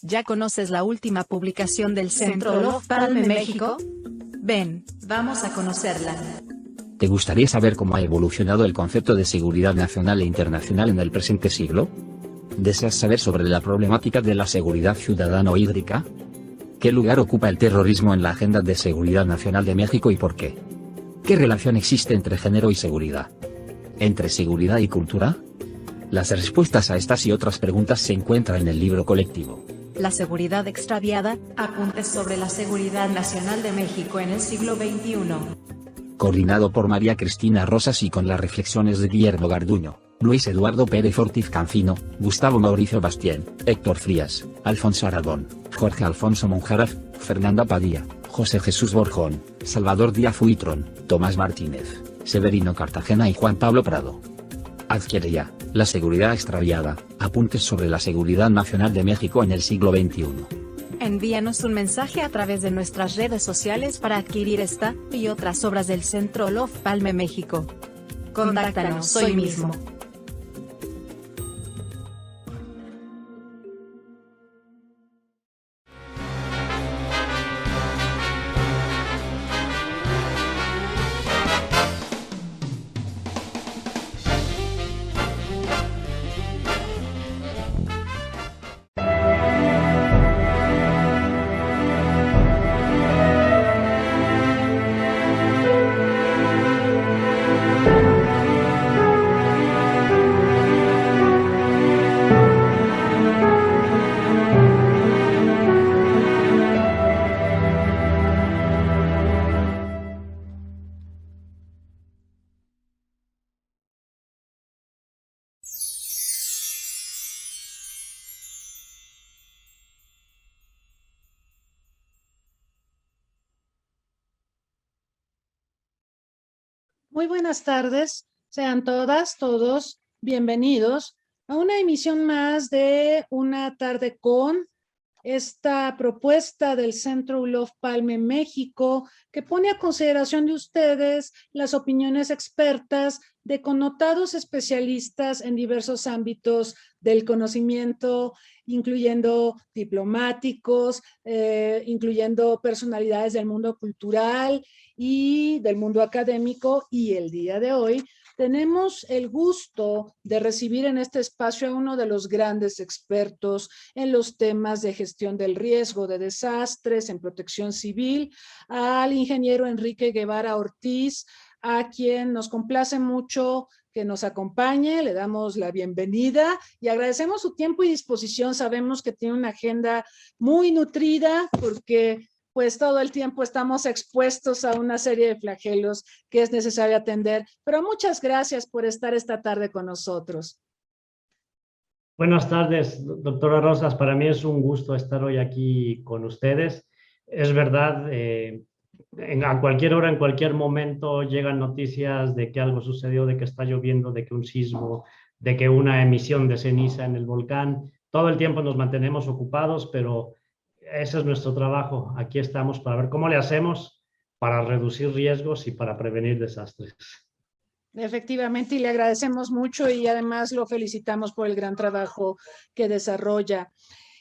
¿Ya conoces la última publicación del Centro Love Palme México? Ven, vamos a conocerla. ¿Te gustaría saber cómo ha evolucionado el concepto de seguridad nacional e internacional en el presente siglo? ¿Deseas saber sobre la problemática de la seguridad ciudadana o hídrica? ¿Qué lugar ocupa el terrorismo en la agenda de seguridad nacional de México y por qué? ¿Qué relación existe entre género y seguridad? ¿Entre seguridad y cultura? Las respuestas a estas y otras preguntas se encuentran en el libro colectivo La seguridad extraviada, apuntes sobre la seguridad nacional de México en el siglo XXI. Coordinado por María Cristina Rosas y con las reflexiones de Guillermo Garduño, Luis Eduardo Pérez Ortiz Cancino, Gustavo Mauricio Bastien, Héctor Frías, Alfonso Aragón, Jorge Alfonso Monjaraf, Fernanda Padilla, José Jesús Borjón, Salvador Díaz Huitrón, Tomás Martínez, Severino Cartagena y Juan Pablo Prado. Adquiere ya, La seguridad extraviada, apuntes sobre la seguridad nacional de México en el siglo XXI. Envíanos un mensaje a través de nuestras redes sociales para adquirir esta y otras obras del Centro Love Palme México. Contáctanos hoy mismo. Muy buenas tardes, sean todas, todos bienvenidos a una emisión más de Una Tarde con esta propuesta del Centro Love Palme México que pone a consideración de ustedes las opiniones expertas de connotados especialistas en diversos ámbitos del conocimiento, incluyendo diplomáticos, incluyendo personalidades del mundo cultural y del mundo académico. Y el día de hoy tenemos el gusto de recibir en este espacio a uno de los grandes expertos en los temas de gestión del riesgo de desastres, en protección civil, al ingeniero Enrique Guevara Ortiz, a quien nos complace mucho que nos acompañe. Le damos la bienvenida y agradecemos su tiempo y disposición. Sabemos que tiene una agenda muy nutrida porque pues todo el tiempo estamos expuestos a una serie de flagelos que es necesario atender. Pero muchas gracias por estar esta tarde con nosotros. Buenas tardes, doctora Rosas. Para mí es un gusto estar hoy aquí con ustedes. Es verdad, a cualquier hora, en cualquier momento, llegan noticias de que algo sucedió, de que está lloviendo, de que un sismo, de que una emisión de ceniza en el volcán. Todo el tiempo nos mantenemos ocupados, pero ese es nuestro trabajo. Aquí estamos para ver cómo le hacemos para reducir riesgos y para prevenir desastres. Efectivamente, y le agradecemos mucho y además lo felicitamos por el gran trabajo que desarrolla.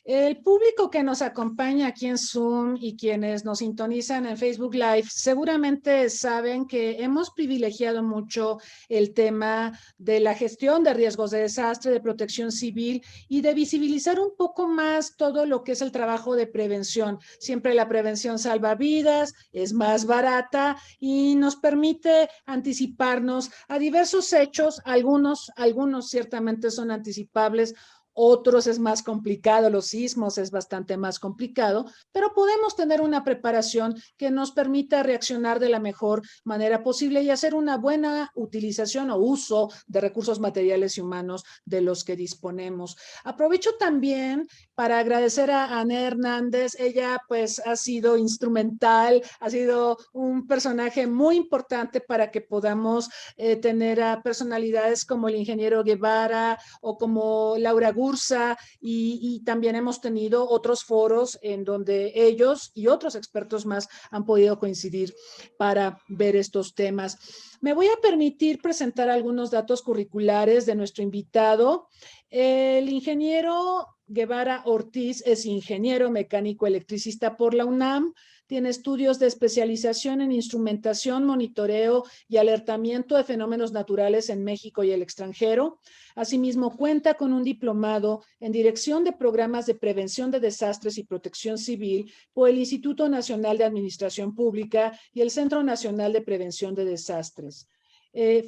El público que nos acompaña aquí en Zoom y quienes nos sintonizan en Facebook Live seguramente saben que hemos privilegiado mucho el tema de la gestión de riesgos de desastre, de protección civil y de visibilizar un poco más todo lo que es el trabajo de prevención. Siempre la prevención salva vidas, es más barata y nos permite anticiparnos a diversos hechos. Algunos ciertamente son anticipables, otros es más complicado, los sismos es bastante más complicado, pero podemos tener una preparación que nos permita reaccionar de la mejor manera posible y hacer una buena utilización o uso de recursos materiales y humanos de los que disponemos. Aprovecho también para agradecer a Ana Hernández. Ella pues ha sido instrumental, ha sido un personaje muy importante para que podamos tener a personalidades como el ingeniero Guevara o como Laura Gursa y también hemos tenido otros foros en donde ellos y otros expertos más han podido coincidir para ver estos temas. Me voy a permitir presentar algunos datos curriculares de nuestro invitado. El ingeniero Guevara Ortiz es ingeniero mecánico electricista por la UNAM. Tiene estudios de especialización en instrumentación, monitoreo y alertamiento de fenómenos naturales en México y el extranjero. Asimismo, cuenta con un diplomado en Dirección de Programas de Prevención de Desastres y Protección Civil por el Instituto Nacional de Administración Pública y el Centro Nacional de Prevención de Desastres.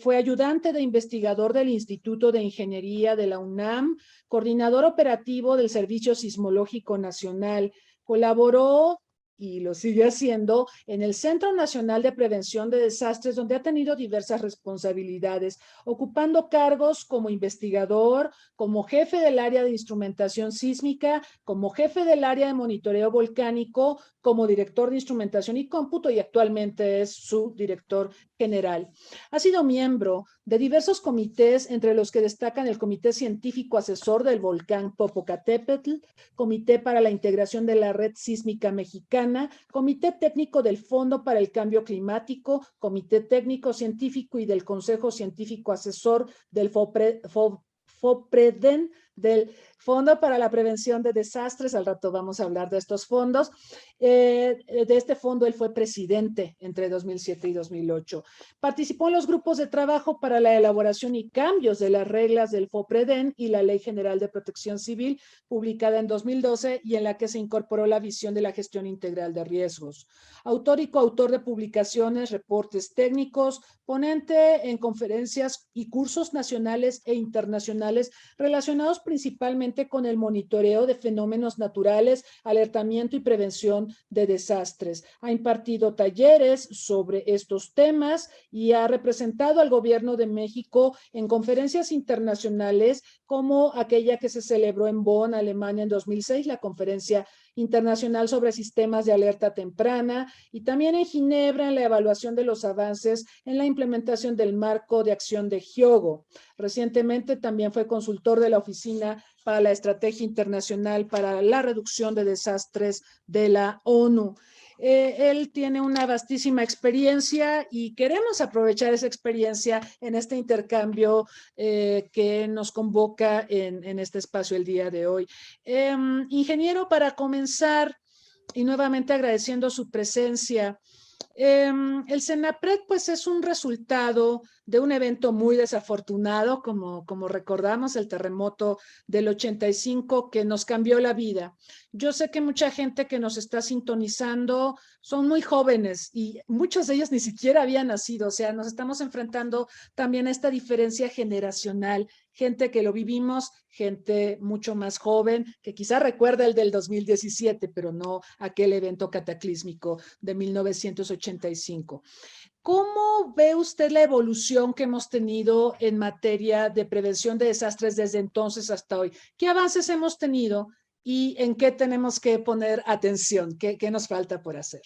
Fue ayudante de investigador del Instituto de Ingeniería de la UNAM, coordinador operativo del Servicio Sismológico Nacional. Colaboró y lo sigue haciendo en el Centro Nacional de Prevención de Desastres, donde ha tenido diversas responsabilidades, ocupando cargos como investigador, como jefe del área de instrumentación sísmica, como jefe del área de monitoreo volcánico, como director de instrumentación y cómputo, y actualmente es su director general. Ha sido miembro de diversos comités, entre los que destacan el Comité Científico Asesor del Volcán Popocatépetl, Comité para la Integración de la Red Sísmica Mexicana, Comité Técnico del Fondo para el Cambio Climático, Comité Técnico Científico y del Consejo Científico Asesor del FOPREDEN, del Fondo para la Prevención de Desastres. Al rato vamos a hablar de estos fondos. De este fondo él fue presidente entre 2007 y 2008. Participó en los grupos de trabajo para la elaboración y cambios de las reglas del FOPREDEN y la Ley General de Protección Civil, publicada en 2012 y en la que se incorporó la visión de la gestión integral de riesgos. Autor y coautor de publicaciones, reportes técnicos, ponente en conferencias y cursos nacionales e internacionales relacionados principalmente con el monitoreo de fenómenos naturales, alertamiento y prevención de desastres. Ha impartido talleres sobre estos temas y ha representado al Gobierno de México en conferencias internacionales como aquella que se celebró en Bonn, Alemania en 2006, la Conferencia Internacional sobre Sistemas de Alerta Temprana, y también en Ginebra en la evaluación de los avances en la implementación del marco de acción de Hyogo. Recientemente también fue consultor de la Oficina para la Estrategia Internacional para la Reducción de Desastres de la ONU. Él tiene una vastísima experiencia y queremos aprovechar esa experiencia en este intercambio que nos convoca en este espacio el día de hoy. Ingeniero, para comenzar, y nuevamente agradeciendo su presencia, el CENAPRED pues es un resultado de un evento muy desafortunado, como recordamos, el terremoto del 85 que nos cambió la vida. Yo sé que mucha gente que nos está sintonizando son muy jóvenes y muchos de ellos ni siquiera habían nacido, o sea, nos estamos enfrentando también a esta diferencia generacional, gente que lo vivimos, gente mucho más joven, que quizá recuerda el del 2017, pero no aquel evento cataclísmico de 1985. ¿Cómo ve usted la evolución que hemos tenido en materia de prevención de desastres desde entonces hasta hoy? ¿Qué avances hemos tenido y en qué tenemos que poner atención? ¿Qué nos falta por hacer?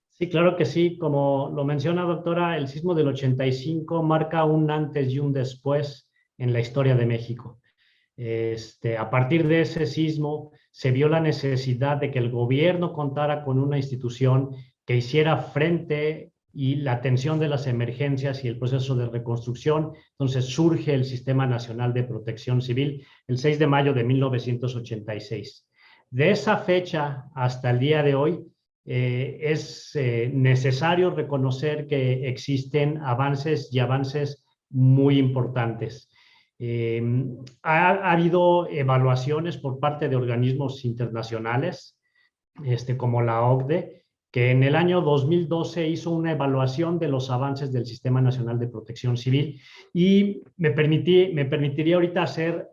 Sí, claro que sí. Como lo menciona, doctora, el sismo del 85 marca un antes y un después en la historia de México. A partir de ese sismo se vio la necesidad de que el gobierno contara con una institución que hiciera frente y la atención de las emergencias y el proceso de reconstrucción. Entonces surge el Sistema Nacional de Protección Civil el 6 de mayo de 1986. De esa fecha hasta el día de hoy es necesario reconocer que existen avances y avances muy importantes. Ha habido evaluaciones por parte de organismos internacionales, como la OCDE, que en el año 2012 hizo una evaluación de los avances del Sistema Nacional de Protección Civil, y me permitiría ahorita hacer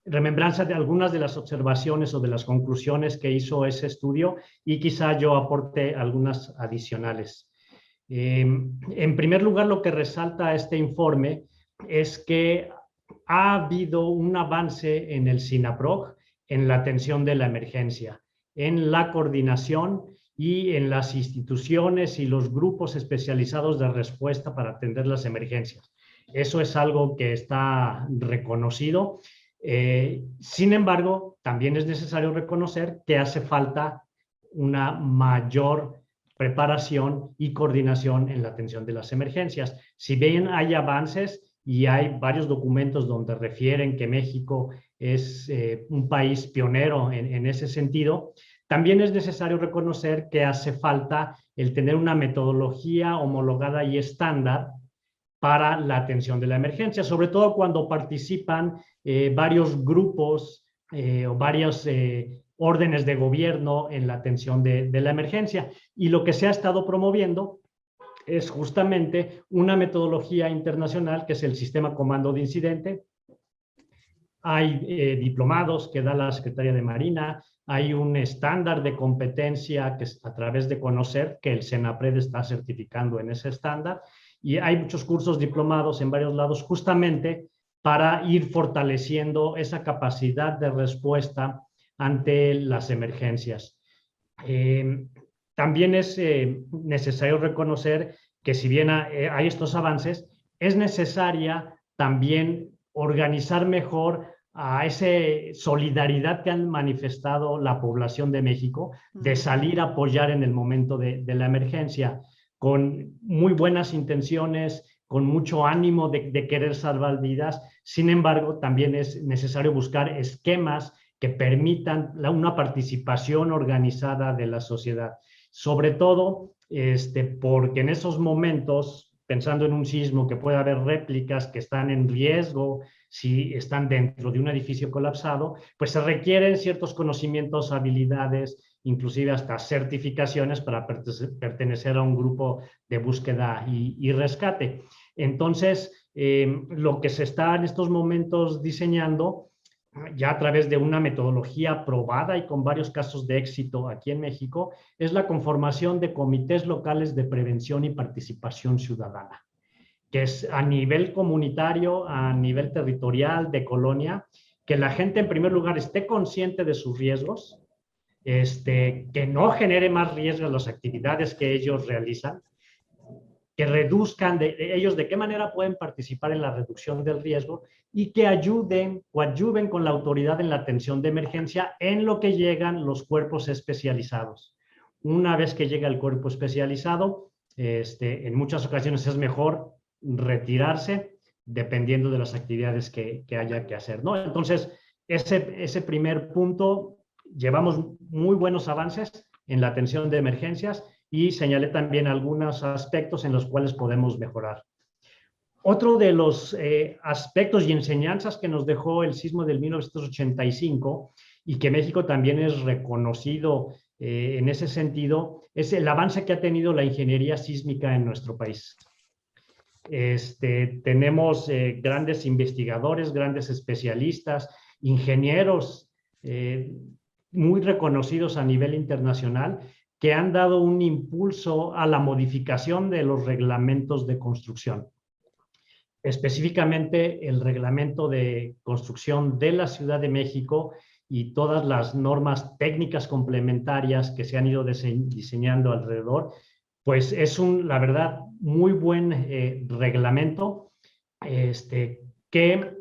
remembranza de algunas de las observaciones o de las conclusiones que hizo ese estudio, y quizá yo aporte algunas adicionales. En primer lugar, lo que resalta este informe es que ha habido un avance en el SINAPROC en la atención de la emergencia, en la coordinación y en las instituciones y los grupos especializados de respuesta para atender las emergencias. Eso es algo que está reconocido. Sin embargo, también es necesario reconocer que hace falta una mayor preparación y coordinación en la atención de las emergencias. Si bien hay avances y hay varios documentos donde refieren que México es un país pionero en ese sentido. También es necesario reconocer que hace falta el tener una metodología homologada y estándar para la atención de la emergencia, sobre todo cuando participan varios grupos o varios órdenes de gobierno en la atención de la emergencia. Y lo que se ha estado promoviendo es justamente una metodología internacional que es el Sistema Comando de Incidente. Hay diplomados que da la Secretaría de Marina, hay un estándar de competencia que es a través de conocer que el CENAPRED está certificando en ese estándar, y hay muchos cursos diplomados en varios lados justamente para ir fortaleciendo esa capacidad de respuesta ante las emergencias. También es necesario reconocer que si bien hay estos avances, es necesaria también organizar mejor a esa solidaridad que han manifestado la población de México de salir a apoyar en el momento de la emergencia, con muy buenas intenciones, con mucho ánimo de querer salvar vidas. Sin embargo, también es necesario buscar esquemas que permitan una participación organizada de la sociedad. Sobre todo, porque en esos momentos, pensando en un sismo, que puede haber réplicas que están en riesgo si están dentro de un edificio colapsado, pues se requieren ciertos conocimientos, habilidades, inclusive hasta certificaciones para pertenecer a un grupo de búsqueda y rescate. Entonces, lo que se está en estos momentos diseñando, ya a través de una metodología probada y con varios casos de éxito aquí en México, es la conformación de comités locales de prevención y participación ciudadana, que es a nivel comunitario, a nivel territorial, de colonia, que la gente en primer lugar esté consciente de sus riesgos, que no genere más riesgo en las actividades que ellos realizan, que reduzcan ellos de qué manera pueden participar en la reducción del riesgo y que coadyuven con la autoridad en la atención de emergencia en lo que llegan los cuerpos especializados. Una vez que llega el cuerpo especializado, en muchas ocasiones es mejor retirarse dependiendo de las actividades que haya que hacer, ¿no? Entonces, ese primer punto, llevamos muy buenos avances en la atención de emergencias y señalé también algunos aspectos en los cuales podemos mejorar. Otro de los aspectos y enseñanzas que nos dejó el sismo del 1985 y que México también es reconocido en ese sentido, es el avance que ha tenido la ingeniería sísmica en nuestro país. Tenemos grandes investigadores, grandes especialistas, ingenieros muy reconocidos a nivel internacional que han dado un impulso a la modificación de los reglamentos de construcción. Específicamente el reglamento de construcción de la Ciudad de México y todas las normas técnicas complementarias que se han ido diseñando alrededor, pues es la verdad, muy buen reglamento, que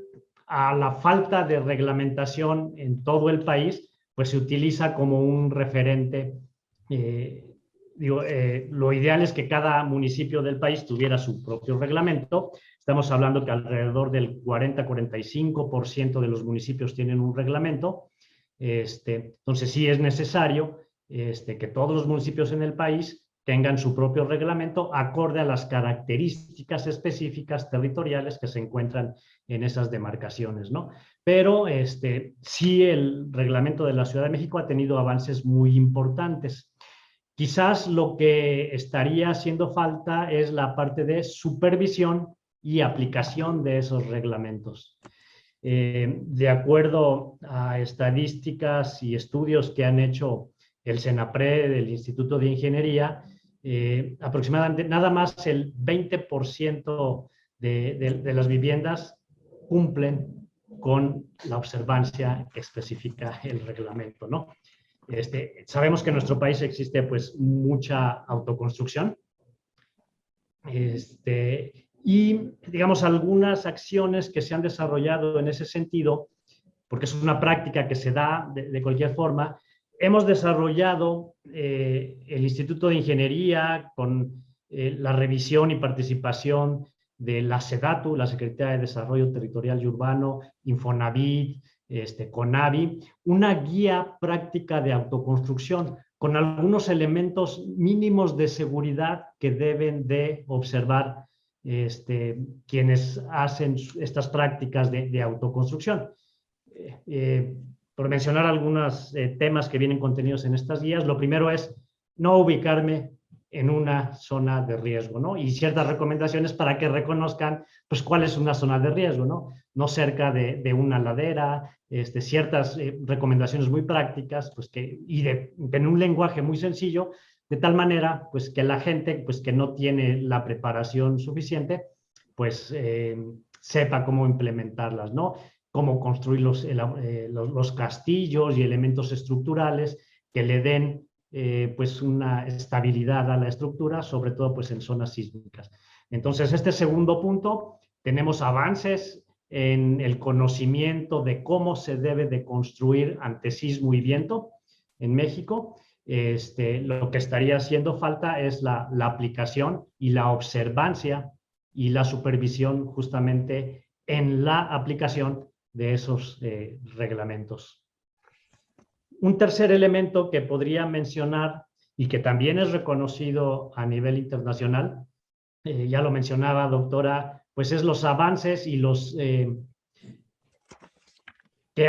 a la falta de reglamentación en todo el país, pues se utiliza como un referente. Lo ideal es que cada municipio del país tuviera su propio reglamento. Estamos hablando que alrededor del 40-45% de los municipios tienen un reglamento. Entonces sí es necesario que todos los municipios en el país tengan su propio reglamento acorde a las características específicas territoriales que se encuentran en esas demarcaciones, ¿no? Pero sí el reglamento de la Ciudad de México ha tenido avances muy importantes. Quizás lo que estaría haciendo falta es la parte de supervisión y aplicación de esos reglamentos. De acuerdo a estadísticas y estudios que han hecho el CENAPRED, el Instituto de Ingeniería, aproximadamente nada más el 20% de las viviendas cumplen con la observancia que especifica el reglamento, ¿no? Sabemos que en nuestro país existe pues mucha autoconstrucción, y digamos algunas acciones que se han desarrollado en ese sentido, porque es una práctica que se da de cualquier forma. Hemos desarrollado el Instituto de Ingeniería con la revisión y participación de la SEDATU, la Secretaría de Desarrollo Territorial y Urbano, Infonavit, CONAVI, una guía práctica de autoconstrucción con algunos elementos mínimos de seguridad que deben de observar quienes hacen estas prácticas de autoconstrucción. Por mencionar algunos temas que vienen contenidos en estas guías, lo primero es no ubicarme en una zona de riesgo, ¿no? Y ciertas recomendaciones para que reconozcan, pues, cuál es una zona de riesgo, ¿no? No cerca de una ladera, ciertas recomendaciones muy prácticas, pues, en un lenguaje muy sencillo, de tal manera, pues, que la gente, pues, que no tiene la preparación suficiente, pues, sepa cómo implementarlas, ¿no? Cómo construir los castillos y elementos estructurales que le den pues una estabilidad a la estructura, sobre todo pues en zonas sísmicas. Entonces, este segundo punto, tenemos avances en el conocimiento de cómo se debe de construir ante sismo y viento en México. Lo que estaría haciendo falta es la aplicación y la observancia y la supervisión justamente en la aplicación de esos reglamentos. Un tercer elemento que podría mencionar y que también es reconocido a nivel internacional, ya lo mencionaba, doctora, pues es los avances y los que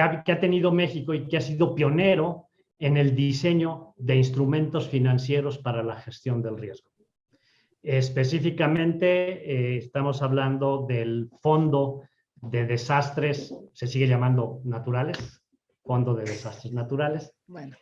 ha tenido México y que ha sido pionero en el diseño de instrumentos financieros para la gestión del riesgo. Específicamente, estamos hablando del Fondo de Desastres, se sigue llamando naturales, Fondo de Desastres Naturales. Bueno.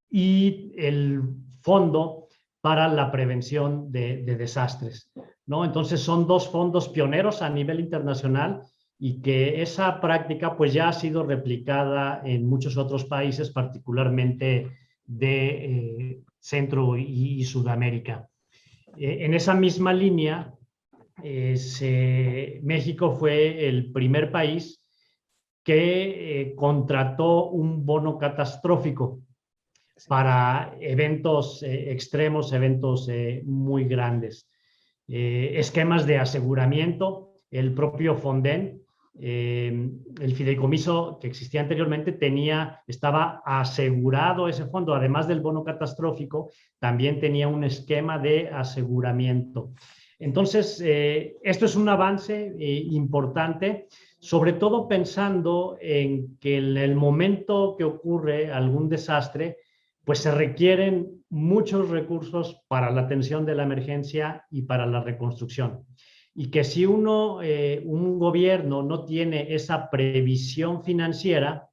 Y el Fondo para la Prevención de Desastres, ¿no? Entonces son dos fondos pioneros a nivel internacional y que esa práctica pues ya ha sido replicada en muchos otros países, particularmente de Centro y Sudamérica. En esa misma línea, México fue el primer país que contrató un bono catastrófico para eventos extremos, eventos muy grandes. Esquemas de aseguramiento, el propio Fonden, el fideicomiso que existía anteriormente estaba asegurado ese fondo, además del bono catastrófico, también tenía un esquema de aseguramiento. Entonces, esto es un avance importante, sobre todo pensando en que en el momento que ocurre algún desastre, pues se requieren muchos recursos para la atención de la emergencia y para la reconstrucción. Y que si un gobierno no tiene esa previsión financiera,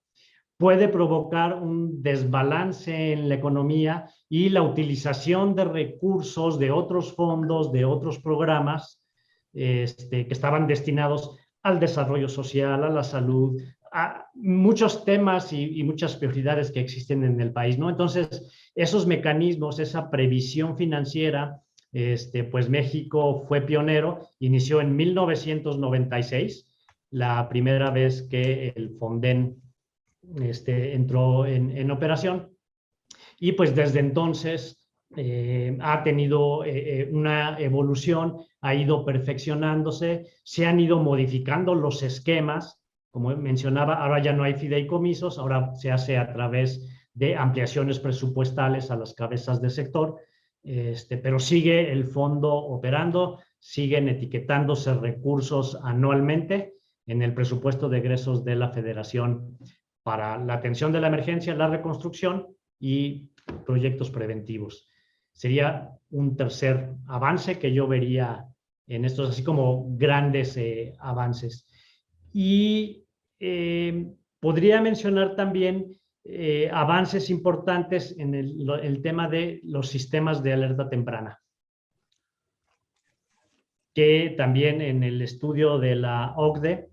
puede provocar un desbalance en la economía y la utilización de recursos de otros fondos, de otros programas que estaban destinados al desarrollo social, a la salud, a muchos temas y muchas prioridades que existen en el país, ¿no? Entonces, esos mecanismos, esa previsión financiera, pues México fue pionero, inició en 1996, la primera vez que el Fonden entró en operación, y pues desde entonces ha tenido una evolución, ha ido perfeccionándose, se han ido modificando los esquemas, como mencionaba, ahora ya no hay fideicomisos, ahora se hace a través de ampliaciones presupuestales a las cabezas de sector, pero sigue el fondo operando, siguen etiquetándose recursos anualmente en el presupuesto de egresos de la Federación para la atención de la emergencia, la reconstrucción y proyectos preventivos. Sería un tercer avance que yo vería en estos, así como grandes avances. Y podría mencionar también avances importantes en el tema de los sistemas de alerta temprana, que también en el estudio de la OCDE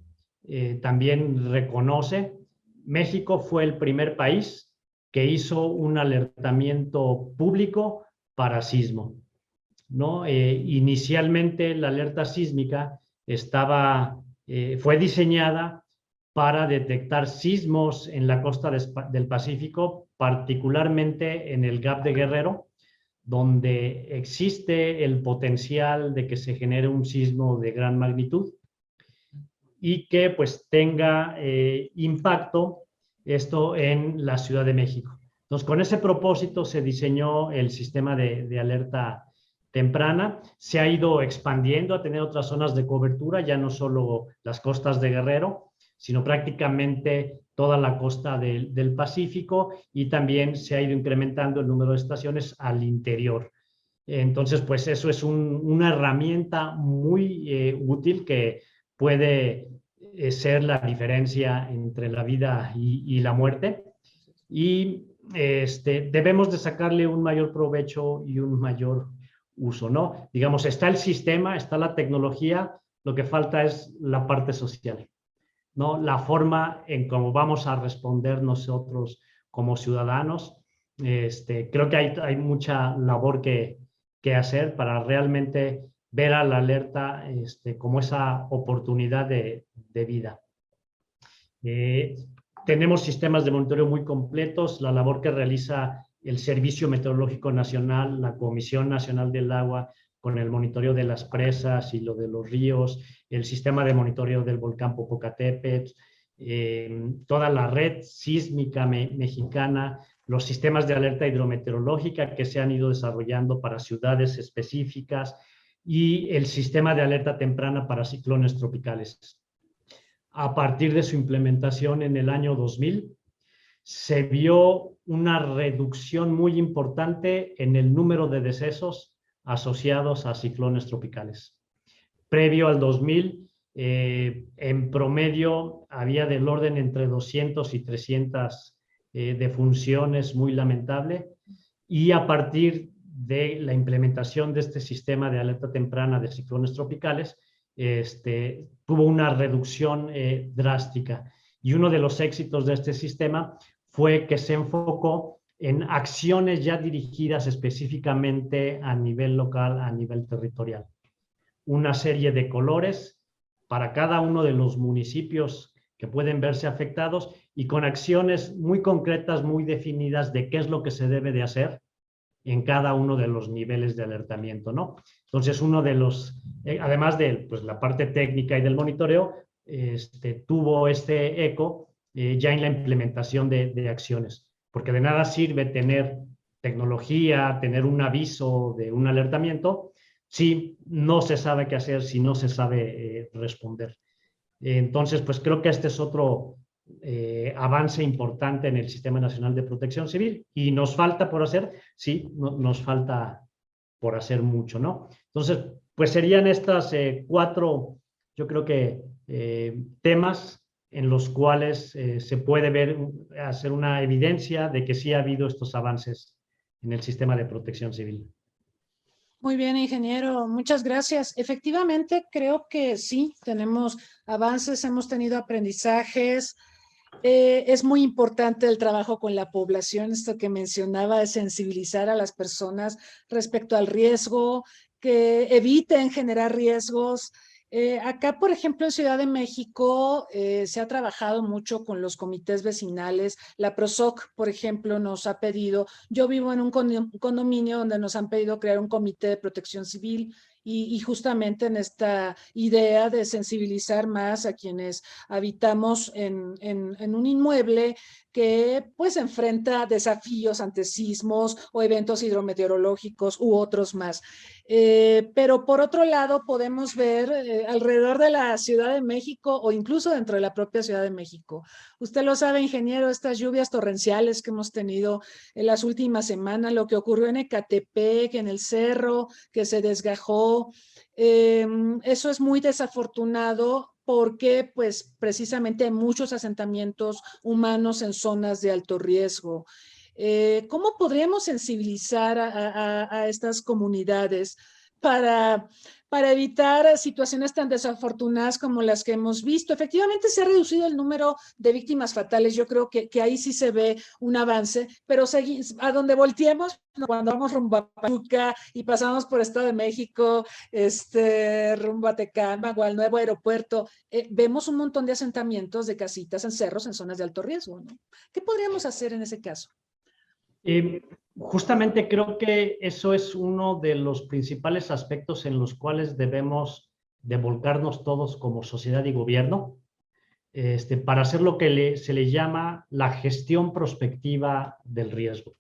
también reconoce. México fue el primer país que hizo un alertamiento público para sismo, ¿no? Inicialmente la alerta sísmica fue diseñada para detectar sismos en la costa del Pacífico, particularmente en el Gap de Guerrero, donde existe el potencial de que se genere un sismo de gran magnitud. y que pues tenga impacto esto en la Ciudad de México. Entonces, con ese propósito se diseñó el sistema de alerta temprana, se ha ido expandiendo a tener otras zonas de cobertura, ya no solo las costas de Guerrero, sino prácticamente toda la costa del Pacífico, y también se ha ido incrementando el número de estaciones al interior. Entonces, pues eso es una herramienta muy útil que puede ser la diferencia entre la vida y la muerte. Y debemos de sacarle un mayor provecho y un mayor uso, ¿no? Digamos, está el sistema, está la tecnología, lo que falta es la parte social, ¿no? La forma en cómo vamos a responder nosotros como ciudadanos. Creo que hay mucha labor que hacer para realmente ver a la alerta como esa oportunidad de vida. Tenemos sistemas de monitoreo muy completos, la labor que realiza el Servicio Meteorológico Nacional, la Comisión Nacional del Agua, con el monitoreo de las presas y lo de los ríos, el sistema de monitoreo del volcán Popocatépetl, toda la red sísmica mexicana, los sistemas de alerta hidrometeorológica que se han ido desarrollando para ciudades específicas y el sistema de alerta temprana para ciclones tropicales. A partir de su implementación en el año 2000, se vio una reducción muy importante en el número de decesos asociados a ciclones tropicales. Previo al 2000, en promedio había del orden entre 200 y 300 defunciones, muy lamentable, y a partir de la implementación de este sistema de alerta temprana de ciclones tropicales, tuvo una reducción drástica. Y uno de los éxitos de este sistema fue que se enfocó en acciones ya dirigidas específicamente a nivel local, a nivel territorial. Una serie de colores para cada uno de los municipios que pueden verse afectados y con acciones muy concretas, muy definidas de qué es lo que se debe de hacer en cada uno de los niveles de alertamiento, ¿no? Entonces, uno de los, además de pues, la parte técnica y del monitoreo, tuvo este eco ya en la implementación de acciones, porque de nada sirve tener tecnología, tener un aviso de un alertamiento, si no se sabe qué hacer, si no se sabe responder. Entonces, pues creo que este es otro avance importante en el Sistema Nacional de Protección Civil, y nos falta por hacer, sí, nos falta por hacer mucho, ¿no? Entonces, pues serían estas 4, yo creo que temas en los cuales se puede ver, hacer una evidencia de que sí ha habido estos avances en el sistema de protección civil. Muy bien, ingeniero, muchas gracias. Efectivamente, creo que sí, tenemos avances, hemos tenido aprendizajes. Es muy importante el trabajo con la población, esto que mencionaba, de sensibilizar a las personas respecto al riesgo, que eviten generar riesgos. Acá, por ejemplo, en Ciudad de México se ha trabajado mucho con los comités vecinales. La PROSOC, por ejemplo, nos ha pedido, yo vivo en un condominio donde nos han pedido crear un comité de protección civil y justamente en esta idea de sensibilizar más a quienes habitamos en un inmueble que pues enfrenta desafíos ante sismos o eventos hidrometeorológicos u otros más. Pero por otro lado podemos ver alrededor de la Ciudad de México o incluso dentro de la propia Ciudad de México. Usted lo sabe, ingeniero, estas lluvias torrenciales que hemos tenido en las últimas semanas, lo que ocurrió en Ecatepec, en el cerro, que se desgajó, eso es muy desafortunado porque pues precisamente hay muchos asentamientos humanos en zonas de alto riesgo. ¿Cómo podríamos sensibilizar a estas comunidades para evitar situaciones tan desafortunadas como las que hemos visto? Efectivamente se ha reducido el número de víctimas fatales, yo creo que ahí sí se ve un avance, pero a donde volteemos, cuando vamos rumbo a Pachuca y pasamos por Estado de México, rumbo a Tecámac o al nuevo aeropuerto, vemos un montón de asentamientos de casitas en cerros en zonas de alto riesgo, ¿no? ¿Qué podríamos hacer en ese caso? Justamente creo que eso es uno de los principales aspectos en los cuales debemos de volcarnos todos como sociedad y gobierno para hacer lo que se le llama la gestión prospectiva del riesgo.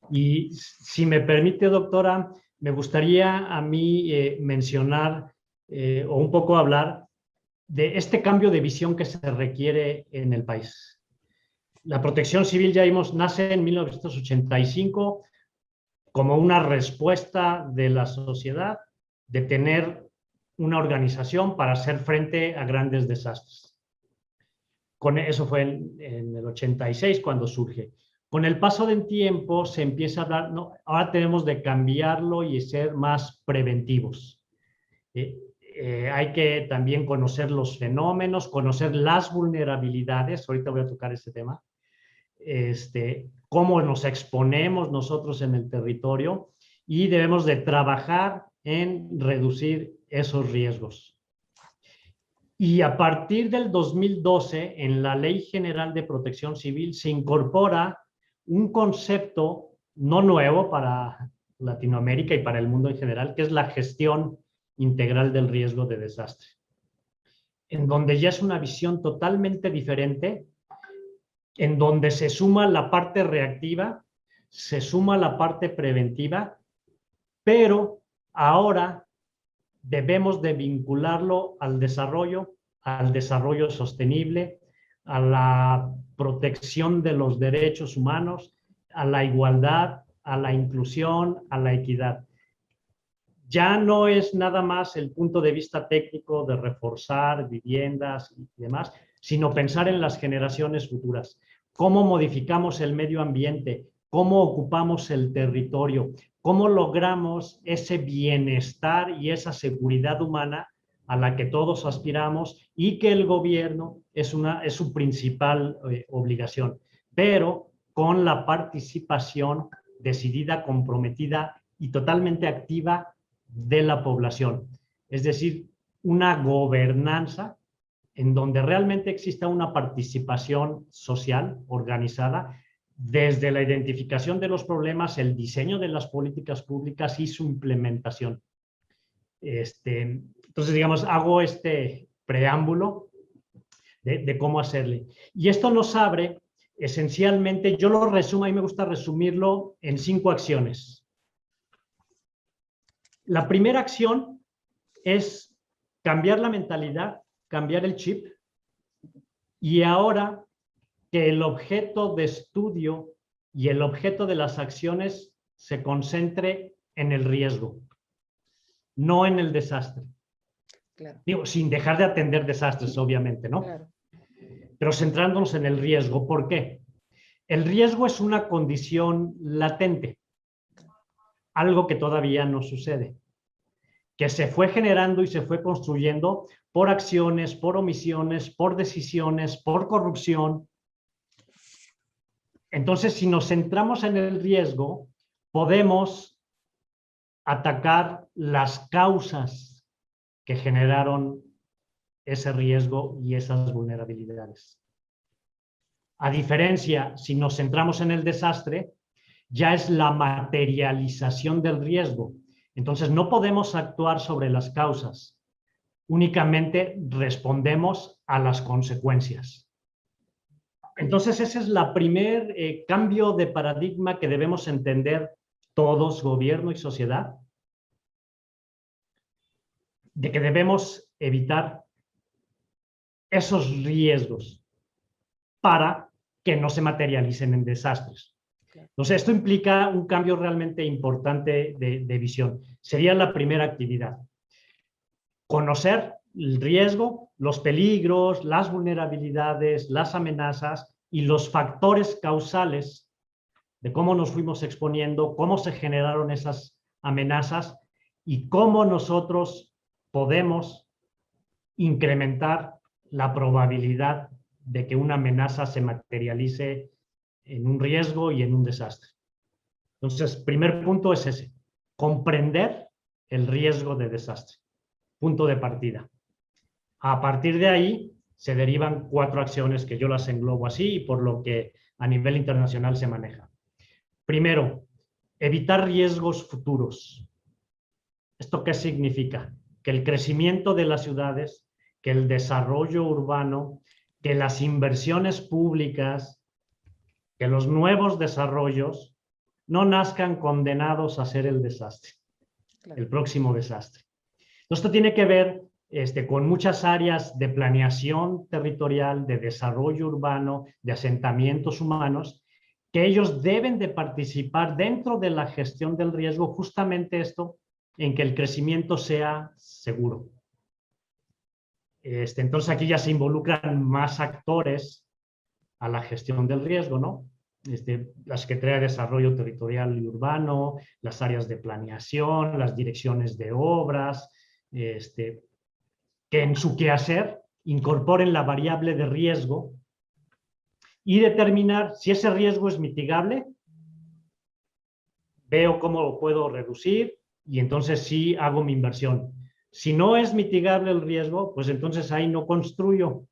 Y si me permite, doctora, me gustaría a mí mencionar o un poco hablar de este cambio de visión que se requiere en el país. La protección civil, ya vimos, nace en 1985 como una respuesta de la sociedad de tener una organización para hacer frente a grandes desastres. Eso fue en el 86 cuando surge. Con el paso del tiempo se empieza a hablar, no, ahora tenemos de cambiarlo y ser más preventivos. Hay que también conocer los fenómenos, conocer las vulnerabilidades, ahorita voy a tocar ese tema, cómo nos exponemos nosotros en el territorio y debemos de trabajar en reducir esos riesgos. Y a partir del 2012, en la Ley General de Protección Civil, se incorpora un concepto no nuevo para Latinoamérica y para el mundo en general, que es la gestión integral del riesgo de desastre, en donde ya es una visión totalmente diferente, en donde se suma la parte reactiva, se suma la parte preventiva, pero ahora debemos de vincularlo al desarrollo sostenible, a la protección de los derechos humanos, a la igualdad, a la inclusión, a la equidad. Ya no es nada más el punto de vista técnico de reforzar viviendas y demás, sino pensar en las generaciones futuras. Cómo modificamos el medio ambiente, cómo ocupamos el territorio, cómo logramos ese bienestar y esa seguridad humana a la que todos aspiramos y que el gobierno es su principal obligación, pero con la participación decidida, comprometida y totalmente activa de la población. Es decir, una gobernanza en donde realmente exista una participación social organizada desde la identificación de los problemas, el diseño de las políticas públicas y su implementación. Entonces, digamos, hago este preámbulo de cómo hacerle. Y esto nos abre, esencialmente, yo lo resumo, a mí me gusta resumirlo en 5 acciones. La primera acción es cambiar la mentalidad, cambiar el chip, y ahora que el objeto de estudio y el objeto de las acciones se concentre en el riesgo, no en el desastre. Claro. Digo, sin dejar de atender desastres, obviamente, ¿no? Claro. Pero centrándonos en el riesgo. ¿Por qué? El riesgo es una condición latente, algo que todavía no sucede, que se fue generando y se fue construyendo por acciones, por omisiones, por decisiones, por corrupción. Entonces, si nos centramos en el riesgo, podemos atacar las causas que generaron ese riesgo y esas vulnerabilidades. A diferencia, si nos centramos en el desastre, ya es la materialización del riesgo. Entonces, no podemos actuar sobre las causas, únicamente respondemos a las consecuencias. Entonces, ese es el primer cambio de paradigma que debemos entender todos, gobierno y sociedad, de que debemos evitar esos riesgos para que no se materialicen en desastres. Entonces, esto implica un cambio realmente importante de visión. Sería la primera actividad. Conocer el riesgo, los peligros, las vulnerabilidades, las amenazas y los factores causales de cómo nos fuimos exponiendo, cómo se generaron esas amenazas y cómo nosotros podemos incrementar la probabilidad de que una amenaza se materialice en un riesgo y en un desastre. Entonces, primer punto es ese, comprender el riesgo de desastre. Punto de partida. A partir de ahí se derivan 4 acciones que yo las englobo así y por lo que a nivel internacional se maneja. Primero, evitar riesgos futuros. ¿Esto qué significa? que el crecimiento de las ciudades, que el desarrollo urbano, que las inversiones públicas, que los nuevos desarrollos no nazcan condenados a ser el desastre, el próximo desastre. Esto tiene que ver con muchas áreas de planeación territorial, de desarrollo urbano, de asentamientos humanos, que ellos deben de participar dentro de la gestión del riesgo, justamente esto, en que el crecimiento sea seguro. Entonces aquí ya se involucran más actores a la gestión del riesgo, ¿no? La Secretaría de Desarrollo Territorial y Urbano, las áreas de planeación, las direcciones de obras, que en su quehacer incorporen la variable de riesgo y determinar si ese riesgo es mitigable, veo cómo lo puedo reducir y entonces sí hago mi inversión. Si no es mitigable el riesgo, pues entonces ahí no construyo,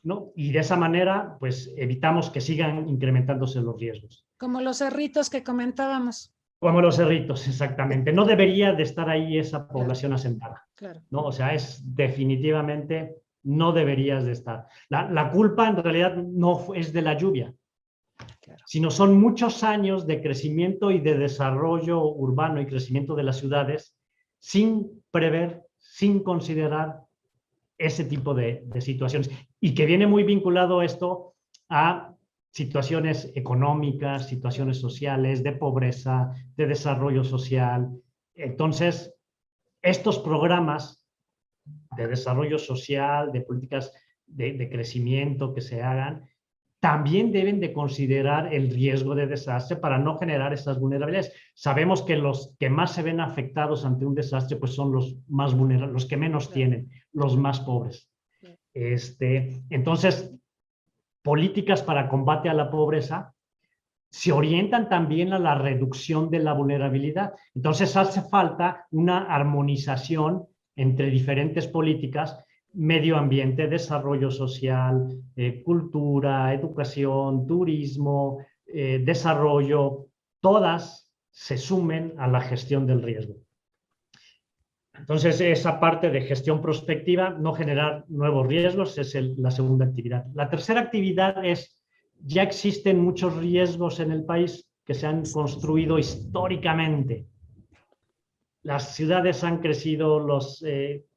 ¿no? Y de esa manera, pues evitamos que sigan incrementándose los riesgos. Como los cerritos que comentábamos. Como los cerritos, exactamente. No debería de estar ahí esa población asentada. Claro. ¿No? O sea, definitivamente no deberías de estar. La culpa en realidad no es de la lluvia, claro, sino son muchos años de crecimiento y de desarrollo urbano y crecimiento de las ciudades sin prever, sin considerar ese tipo de situaciones. Y que viene muy vinculado esto a situaciones económicas, situaciones sociales, de pobreza, de desarrollo social. Entonces, estos programas de desarrollo social, de políticas de crecimiento que se hagan, también deben de considerar el riesgo de desastre para no generar esas vulnerabilidades. Sabemos que los que más se ven afectados ante un desastre pues son los más vulnerables, los que menos tienen, los más pobres. Entonces, políticas para combate a la pobreza se orientan también a la reducción de la vulnerabilidad. Entonces, hace falta una armonización entre diferentes políticas: medio ambiente, desarrollo social, cultura, educación, turismo, desarrollo, todas se sumen a la gestión del riesgo. Entonces, esa parte de gestión prospectiva, no generar nuevos riesgos, es la segunda actividad. La tercera actividad es, ya existen muchos riesgos en el país que se han construido históricamente. Las ciudades han crecido, los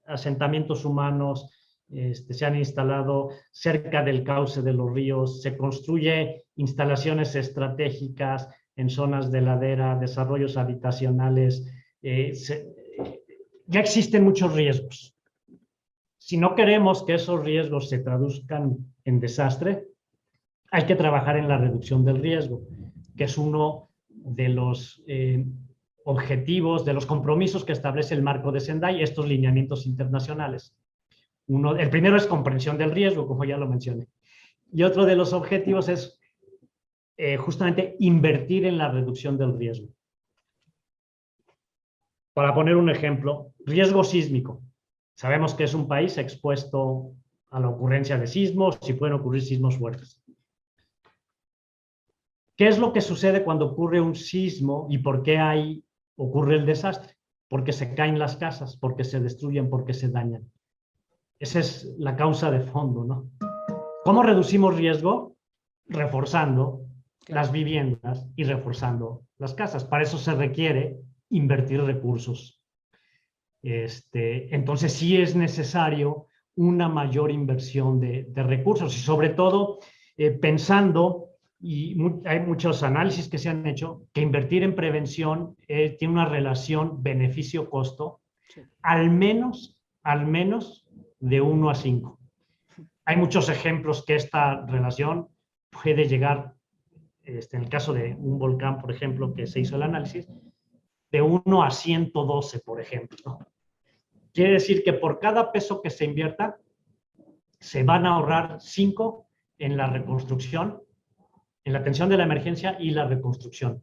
asentamientos humanos se han instalado cerca del cauce de los ríos, se construyen instalaciones estratégicas en zonas de ladera, desarrollos habitacionales, ya existen muchos riesgos. Si no queremos que esos riesgos se traduzcan en desastre, hay que trabajar en la reducción del riesgo, que es uno de los objetivos, de los compromisos que establece el marco de Sendai, estos lineamientos internacionales. El primero es comprensión del riesgo, como ya lo mencioné. Y otro de los objetivos es justamente invertir en la reducción del riesgo. Para poner un ejemplo, riesgo sísmico. Sabemos que es un país expuesto a la ocurrencia de sismos, si pueden ocurrir sismos fuertes. ¿Qué es lo que sucede cuando ocurre un sismo y por qué ocurre el desastre? Porque se caen las casas, porque se destruyen, porque se dañan. Esa es la causa de fondo, ¿no? ¿Cómo reducimos riesgo? Reforzando las viviendas y reforzando las casas. Para eso se requiere invertir recursos. Entonces sí es necesario una mayor inversión de recursos y sobre todo pensando, y hay muchos análisis que se han hecho, que invertir en prevención tiene una relación beneficio-costo al menos de 1 a 5. Hay muchos ejemplos que esta relación puede llegar, en el caso de un volcán, por ejemplo, que se hizo el análisis, de 1 a 112, por ejemplo, ¿no? Quiere decir que por cada peso que se invierta, se van a ahorrar 5 en la reconstrucción, en la atención de la emergencia y la reconstrucción.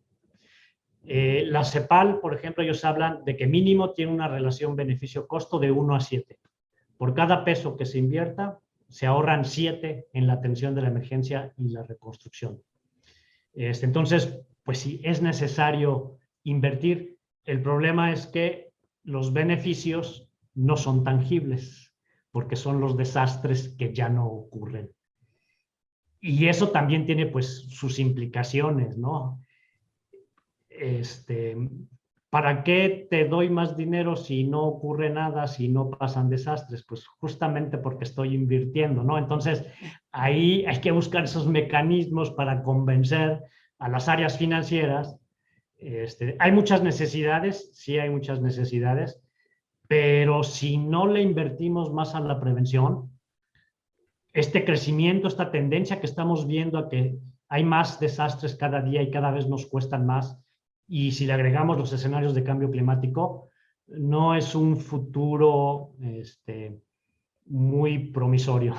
La CEPAL, por ejemplo, ellos hablan de que mínimo tiene una relación beneficio-costo de 1 a 7. Por cada peso que se invierta, se ahorran 7 en la atención de la emergencia y la reconstrucción. Entonces, pues sí, es necesario invertir. El problema es que los beneficios no son tangibles, porque son los desastres que ya no ocurren. Y eso también tiene pues sus implicaciones, ¿no? ¿Para qué te doy más dinero si no ocurre nada, si no pasan desastres? Pues justamente porque estoy invirtiendo, ¿no? Entonces, ahí hay que buscar esos mecanismos para convencer a las áreas financieras. Hay muchas necesidades, sí hay muchas necesidades, pero si no le invertimos más a la prevención, este crecimiento, esta tendencia que estamos viendo a que hay más desastres cada día y cada vez nos cuestan más, y si le agregamos los escenarios de cambio climático, no es un futuro muy promisorio.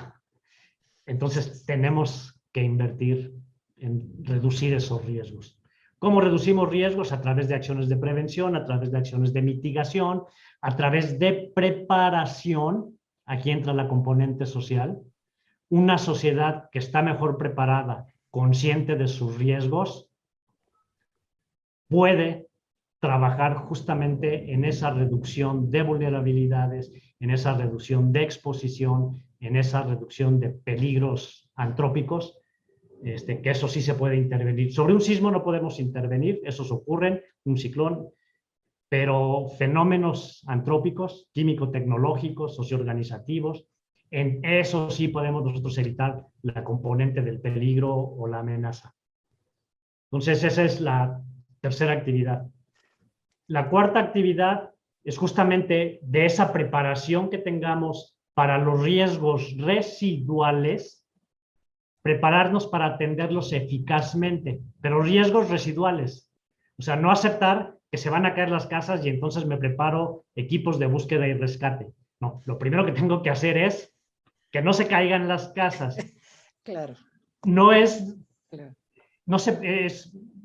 Entonces tenemos que invertir en reducir esos riesgos. ¿Cómo reducimos riesgos? A través de acciones de prevención, a través de acciones de mitigación, a través de preparación. Aquí entra la componente social. Una sociedad que está mejor preparada, consciente de sus riesgos, puede trabajar justamente en esa reducción de vulnerabilidades, en esa reducción de exposición, en esa reducción de peligros antrópicos, que eso sí se puede intervenir. Sobre un sismo no podemos intervenir, esos ocurren, un ciclón, pero fenómenos antrópicos, químico-tecnológicos, socioorganizativos, en eso sí podemos nosotros evitar la componente del peligro o la amenaza. Entonces, esa es la tercera actividad. La cuarta actividad es justamente de esa preparación que tengamos para los riesgos residuales, prepararnos para atenderlos eficazmente, pero riesgos residuales. O sea, no aceptar que se van a caer las casas y entonces me preparo equipos de búsqueda y rescate. No, lo primero que tengo que hacer es que no se caigan las casas. Claro. Es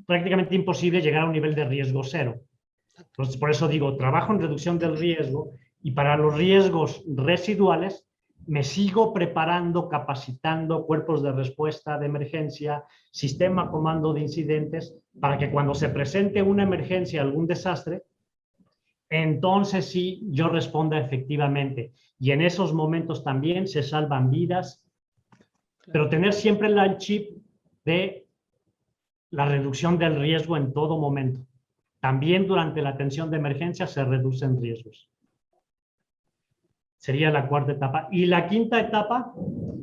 prácticamente imposible llegar a un nivel de riesgo cero. Entonces, por eso digo, trabajo en reducción del riesgo, y para los riesgos residuales me sigo preparando, capacitando cuerpos de respuesta de emergencia, sistema comando de incidentes, para que cuando se presente una emergencia, algún desastre, entonces sí yo responda efectivamente. Y en esos momentos también se salvan vidas, pero tener siempre el chip de la reducción del riesgo en todo momento. También durante la atención de emergencia se reducen riesgos. Sería la cuarta etapa. Y la quinta etapa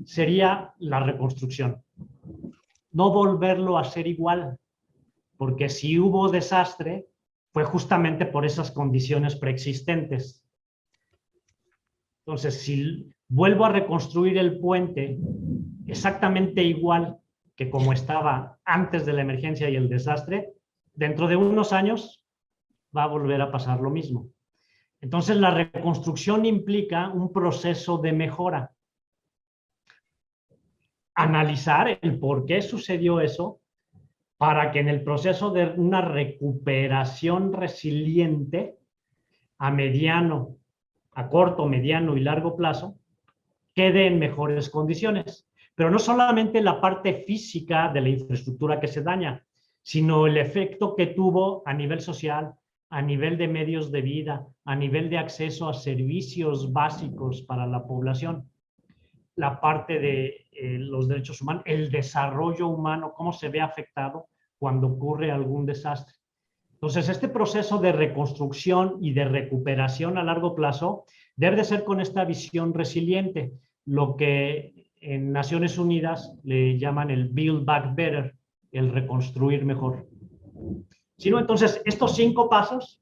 sería la reconstrucción. No volverlo a ser igual, porque si hubo desastre, fue justamente por esas condiciones preexistentes. Entonces, si vuelvo a reconstruir el puente exactamente igual que como estaba antes de la emergencia y el desastre, dentro de unos años va a volver a pasar lo mismo. Entonces, la reconstrucción implica un proceso de mejora. Analizar el por qué sucedió eso, para que en el proceso de una recuperación resiliente a mediano, a corto, mediano y largo plazo, quede en mejores condiciones. Pero no solamente la parte física de la infraestructura que se daña, sino el efecto que tuvo a nivel social, a nivel de medios de vida, a nivel de acceso a servicios básicos para la población, la parte de los derechos humanos, el desarrollo humano, cómo se ve afectado cuando ocurre algún desastre. Entonces, este proceso de reconstrucción y de recuperación a largo plazo debe de ser con esta visión resiliente, lo que en Naciones Unidas le llaman el Build Back Better, el reconstruir mejor. Si no, entonces, estos 5 pasos,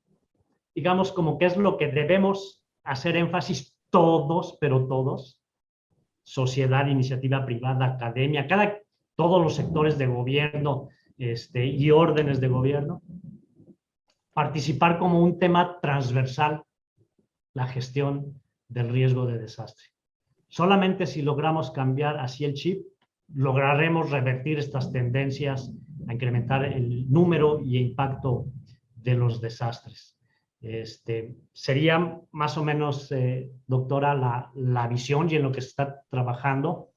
digamos como que es lo que debemos hacer énfasis todos, pero todos, sociedad, iniciativa privada, academia, todos los sectores de gobierno y órdenes de gobierno, participar como un tema transversal la gestión del riesgo de desastre. Solamente si logramos cambiar así el chip, lograremos revertir estas tendencias a incrementar el número y impacto de los desastres. Sería más o menos, doctora, la visión y en lo que se está trabajando.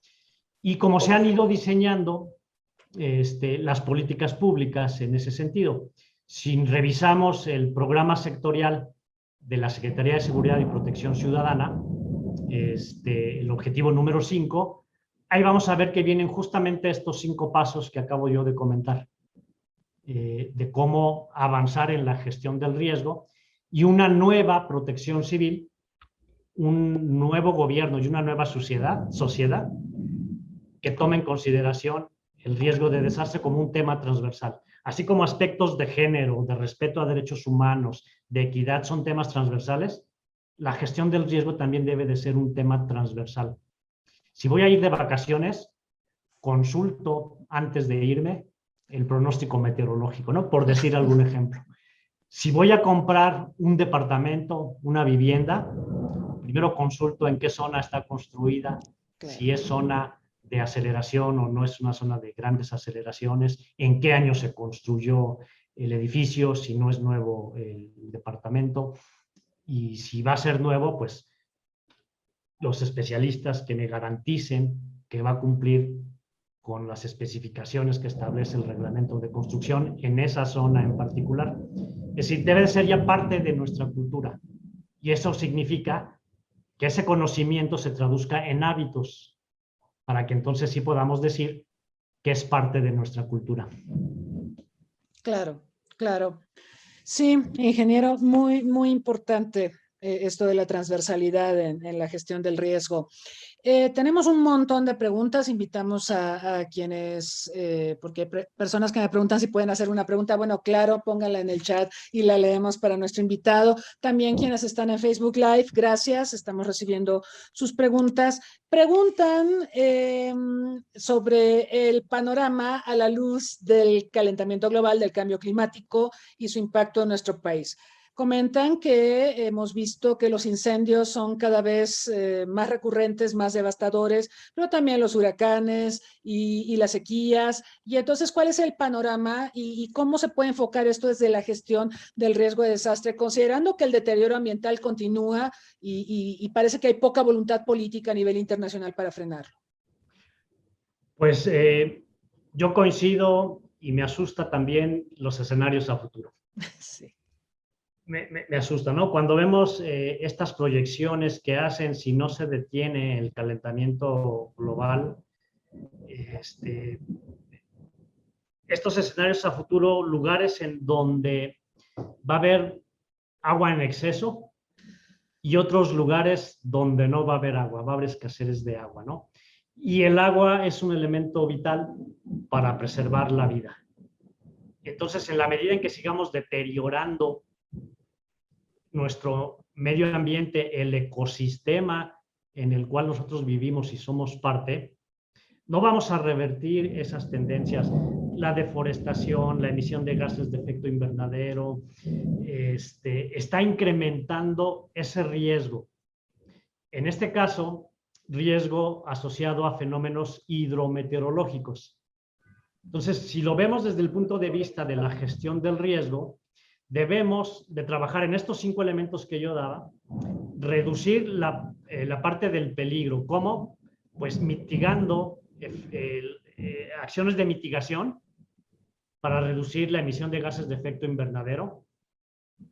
Y como se han ido diseñando las políticas públicas en ese sentido. Si revisamos el programa sectorial de la Secretaría de Seguridad y Protección Ciudadana, el objetivo número 5, ahí vamos a ver que vienen justamente estos 5 pasos que acabo yo de comentar, de cómo avanzar en la gestión del riesgo y una nueva protección civil, un nuevo gobierno y una nueva sociedad que tome en consideración el riesgo de desastre como un tema transversal. Así como aspectos de género, de respeto a derechos humanos, de equidad son temas transversales, la gestión del riesgo también debe de ser un tema transversal. Si voy a ir de vacaciones, consulto antes de irme el pronóstico meteorológico, ¿no? Por decir algún ejemplo. Si voy a comprar un departamento, una vivienda, primero consulto en qué zona está construida, claro, si es zona de aceleración o no es una zona de grandes aceleraciones, en qué año se construyó el edificio, si no es nuevo el departamento, y si va a ser nuevo, pues los especialistas que me garanticen que va a cumplir con las especificaciones que establece el reglamento de construcción en esa zona en particular. Es decir, debe ser ya parte de nuestra cultura, y eso significa que ese conocimiento se traduzca en hábitos, para que entonces sí podamos decir que es parte de nuestra cultura. Claro, claro. Sí, ingeniero, muy, muy importante esto de la transversalidad en la gestión del riesgo. Tenemos un montón de preguntas, invitamos a quienes, porque hay personas que me preguntan si pueden hacer una pregunta. Bueno, claro, pónganla en el chat y la leemos para nuestro invitado. También quienes están en Facebook Live, gracias, estamos recibiendo sus preguntas. Preguntan sobre el panorama a la luz del calentamiento global, del cambio climático y su impacto en nuestro país. Comentan que hemos visto que los incendios son cada vez más recurrentes, más devastadores, pero también los huracanes y las sequías. Y entonces, ¿cuál es el panorama y cómo se puede enfocar esto desde la gestión del riesgo de desastre, considerando que el deterioro ambiental continúa y parece que hay poca voluntad política a nivel internacional para frenarlo? Pues yo coincido y me asusta también los escenarios a futuro. Sí. Me asusta, ¿no? Cuando vemos estas proyecciones que hacen si no se detiene el calentamiento global, estos escenarios a futuro, lugares en donde va a haber agua en exceso y otros lugares donde no va a haber agua, va a haber escasez de agua, ¿no? Y el agua es un elemento vital para preservar la vida. Entonces, en la medida en que sigamos deteriorando nuestro medio ambiente, el ecosistema en el cual nosotros vivimos y somos parte, no vamos a revertir esas tendencias. La deforestación, la emisión de gases de efecto invernadero, está incrementando ese riesgo. En este caso, riesgo asociado a fenómenos hidrometeorológicos. Entonces, si lo vemos desde el punto de vista de la gestión del riesgo, debemos de trabajar en estos 5 elementos que yo daba, reducir la parte del peligro. ¿Cómo? Pues mitigando acciones de mitigación para reducir la emisión de gases de efecto invernadero.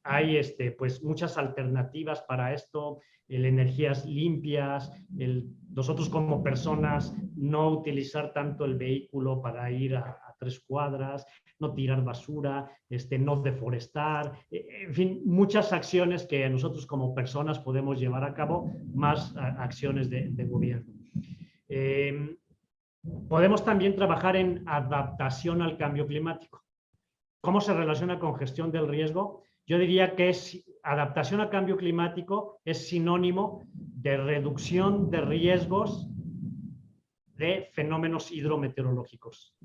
Hay pues muchas alternativas para esto, energías limpias, nosotros como personas no utilizar tanto el vehículo para ir a 3 cuadras, no tirar basura, no deforestar, en fin, muchas acciones que nosotros como personas podemos llevar a cabo, más acciones de gobierno. Podemos también trabajar en adaptación al cambio climático. ¿Cómo se relaciona con gestión del riesgo? Yo diría que adaptación al cambio climático es sinónimo de reducción de riesgos de fenómenos hidrometeorológicos.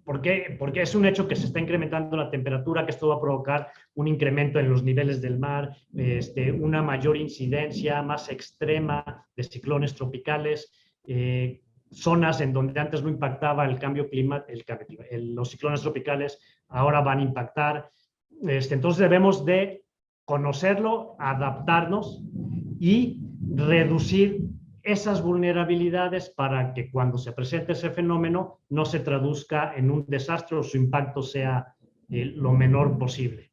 ¿Por qué? Porque es un hecho que se está incrementando la temperatura, que esto va a provocar un incremento en los niveles del mar, una mayor incidencia más extrema de ciclones tropicales, zonas en donde antes no impactaba el cambio climático, los ciclones tropicales ahora van a impactar. Entonces debemos de conocerlo, adaptarnos y reducir esas vulnerabilidades para que cuando se presente ese fenómeno no se traduzca en un desastre o su impacto sea lo menor posible.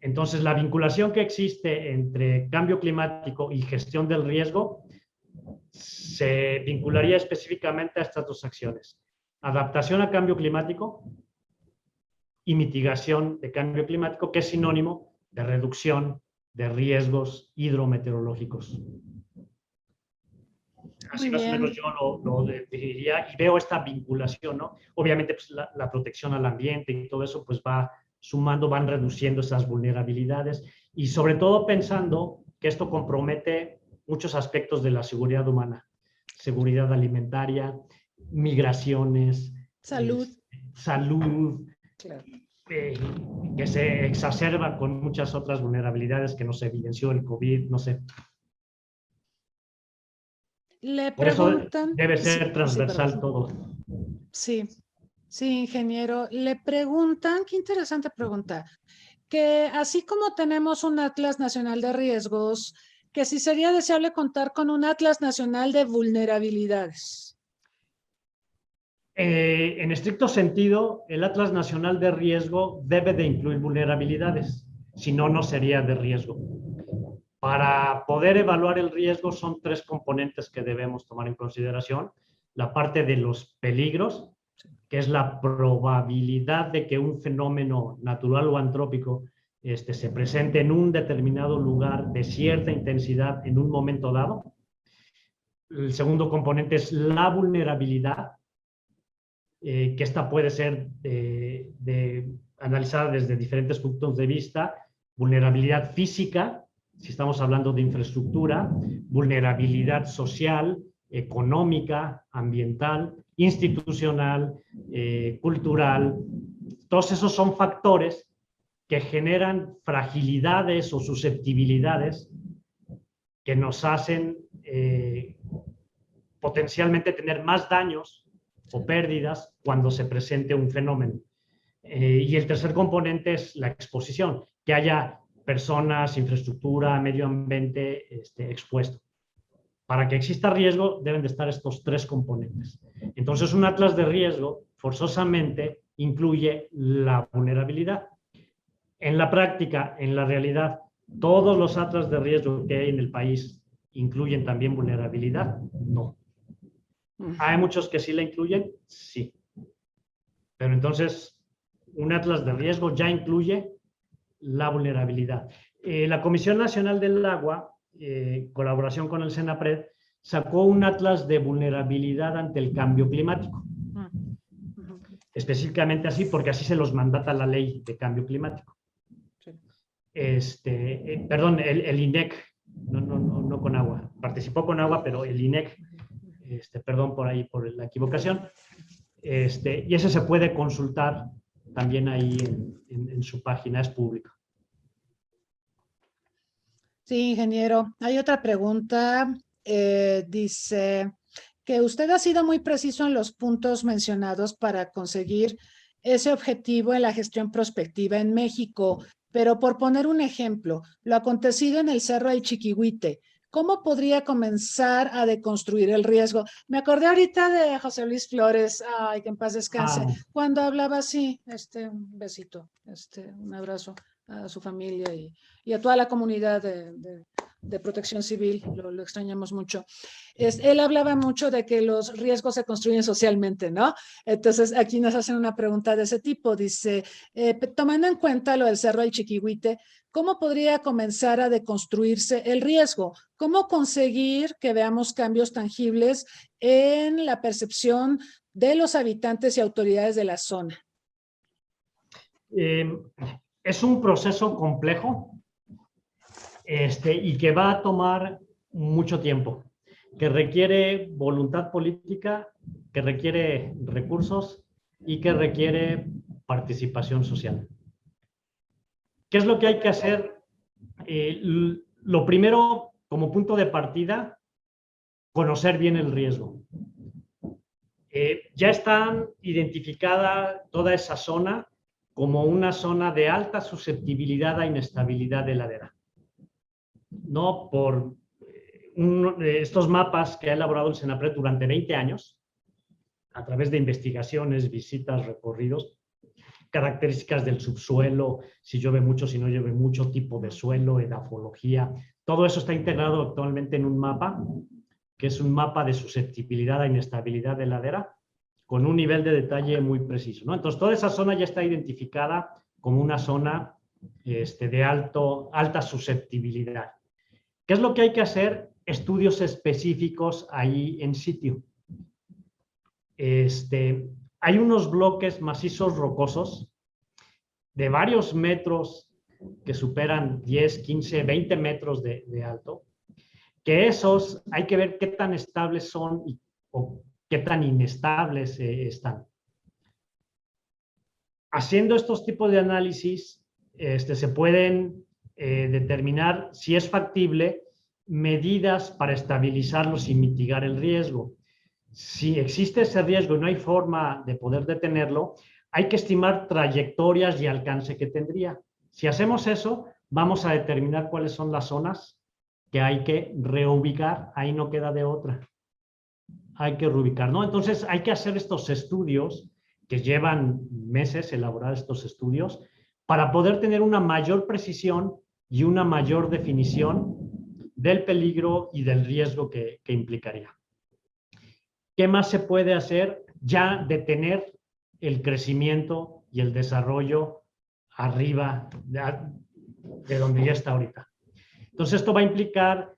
Entonces, la vinculación que existe entre cambio climático y gestión del riesgo se vincularía específicamente a estas dos acciones: adaptación a cambio climático y mitigación de cambio climático, que es sinónimo de reducción de riesgos hidrometeorológicos. Así más o menos yo lo definiría, y veo esta vinculación, ¿no? Obviamente, pues, la protección al ambiente y todo eso, pues va sumando, van reduciendo esas vulnerabilidades, y sobre todo pensando que esto compromete muchos aspectos de la seguridad humana: seguridad alimentaria, migraciones, salud, salud, claro. Que se exacerba con muchas otras vulnerabilidades que nos evidenció el COVID, no sé. Le Por eso preguntan... debe ser Sí, transversal sí, todo. sí, sí, ingeniero. Le preguntan, qué interesante pregunta, que así como tenemos un Atlas Nacional de Riesgos, que si sería deseable contar con un Atlas Nacional de Vulnerabilidades. En estricto sentido, el Atlas Nacional de Riesgo debe de incluir vulnerabilidades, si no, no sería de riesgo. Para poder evaluar el riesgo son tres componentes que debemos tomar en consideración: la parte de los peligros, que es la probabilidad de que un fenómeno natural o antrópico se presente en un determinado lugar de cierta intensidad en un momento dado. El segundo componente es la vulnerabilidad, que esta puede ser analizada desde diferentes puntos de vista: vulnerabilidad física, si estamos hablando de infraestructura; vulnerabilidad social, económica, ambiental, institucional, cultural. Todos esos son factores que generan fragilidades o susceptibilidades que nos hacen potencialmente tener más daños o pérdidas cuando se presente un fenómeno. Y el tercer componente es la exposición, que haya personas, infraestructura, medio ambiente expuesto. Para que exista riesgo deben de estar estos tres componentes. Entonces, un atlas de riesgo forzosamente incluye la vulnerabilidad. En la práctica, en la realidad, ¿todos los atlas de riesgo que hay en el país incluyen también vulnerabilidad? No. ¿Hay muchos que sí la incluyen? Sí. Pero entonces, un atlas de riesgo ya incluye la vulnerabilidad. La Comisión Nacional del Agua, en colaboración con el Senapred, sacó un atlas de vulnerabilidad ante el cambio climático. Específicamente así, porque así se los mandata la ley de cambio climático. Perdón, el INEC, no con agua, participó con agua, pero el INEC, perdón por ahí, por la equivocación, y ese se puede consultar también ahí en su página, es público. Sí, ingeniero. Hay otra pregunta. Dice que usted ha sido muy preciso en los puntos mencionados para conseguir ese objetivo en la gestión prospectiva en México, pero por poner un ejemplo, lo acontecido en el Cerro del Chiquihuite, ¿cómo podría comenzar a deconstruir el riesgo? Me acordé ahorita de José Luis Flores, ay, que en paz descanse, cuando hablaba así, un besito, un abrazo a su familia y a toda la comunidad de protección civil, lo extrañamos mucho. Él hablaba mucho de que los riesgos se construyen socialmente, ¿no? Entonces, aquí nos hacen una pregunta de ese tipo, dice, tomando en cuenta lo del Cerro del Chiquihuite, ¿cómo podría comenzar a deconstruirse el riesgo? ¿Cómo conseguir que veamos cambios tangibles en la percepción de los habitantes y autoridades de la zona? Es un proceso complejo y que va a tomar mucho tiempo, que requiere voluntad política, que requiere recursos y que requiere participación social. ¿Qué es lo que hay que hacer? Lo primero, como punto de partida, conocer bien el riesgo. Ya está identificada toda esa zona como una zona de alta susceptibilidad a inestabilidad de ladera. No por estos mapas que ha elaborado el Senapred durante 20 años, a través de investigaciones, visitas, recorridos, características del subsuelo, si llueve mucho, si no llueve mucho, tipo de suelo, edafología. Todo eso está integrado actualmente en un mapa, que es un mapa de susceptibilidad a inestabilidad de ladera, con un nivel de detalle muy preciso, ¿no? Entonces, toda esa zona ya está identificada como una zona de alta susceptibilidad. ¿Qué es lo que hay que hacer? Estudios específicos ahí en sitio. Hay unos bloques macizos rocosos de varios metros que superan 10, 15, 20 metros de alto, que esos hay que ver qué tan estables son o qué tan inestables están. Haciendo estos tipos de análisis, se pueden determinar si es factible medidas para estabilizarlos y mitigar el riesgo. Si existe ese riesgo y no hay forma de poder detenerlo, hay que estimar trayectorias y alcance que tendría. Si hacemos eso, vamos a determinar cuáles son las zonas que hay que reubicar. Ahí no queda de otra. Hay que reubicar, ¿no? Entonces hay que hacer estos estudios que llevan meses elaborar estos estudios para poder tener una mayor precisión y una mayor definición del peligro y del riesgo que implicaría. ¿Qué más se puede hacer? Ya detener el crecimiento y el desarrollo arriba de donde ya está ahorita. Entonces, esto va a implicar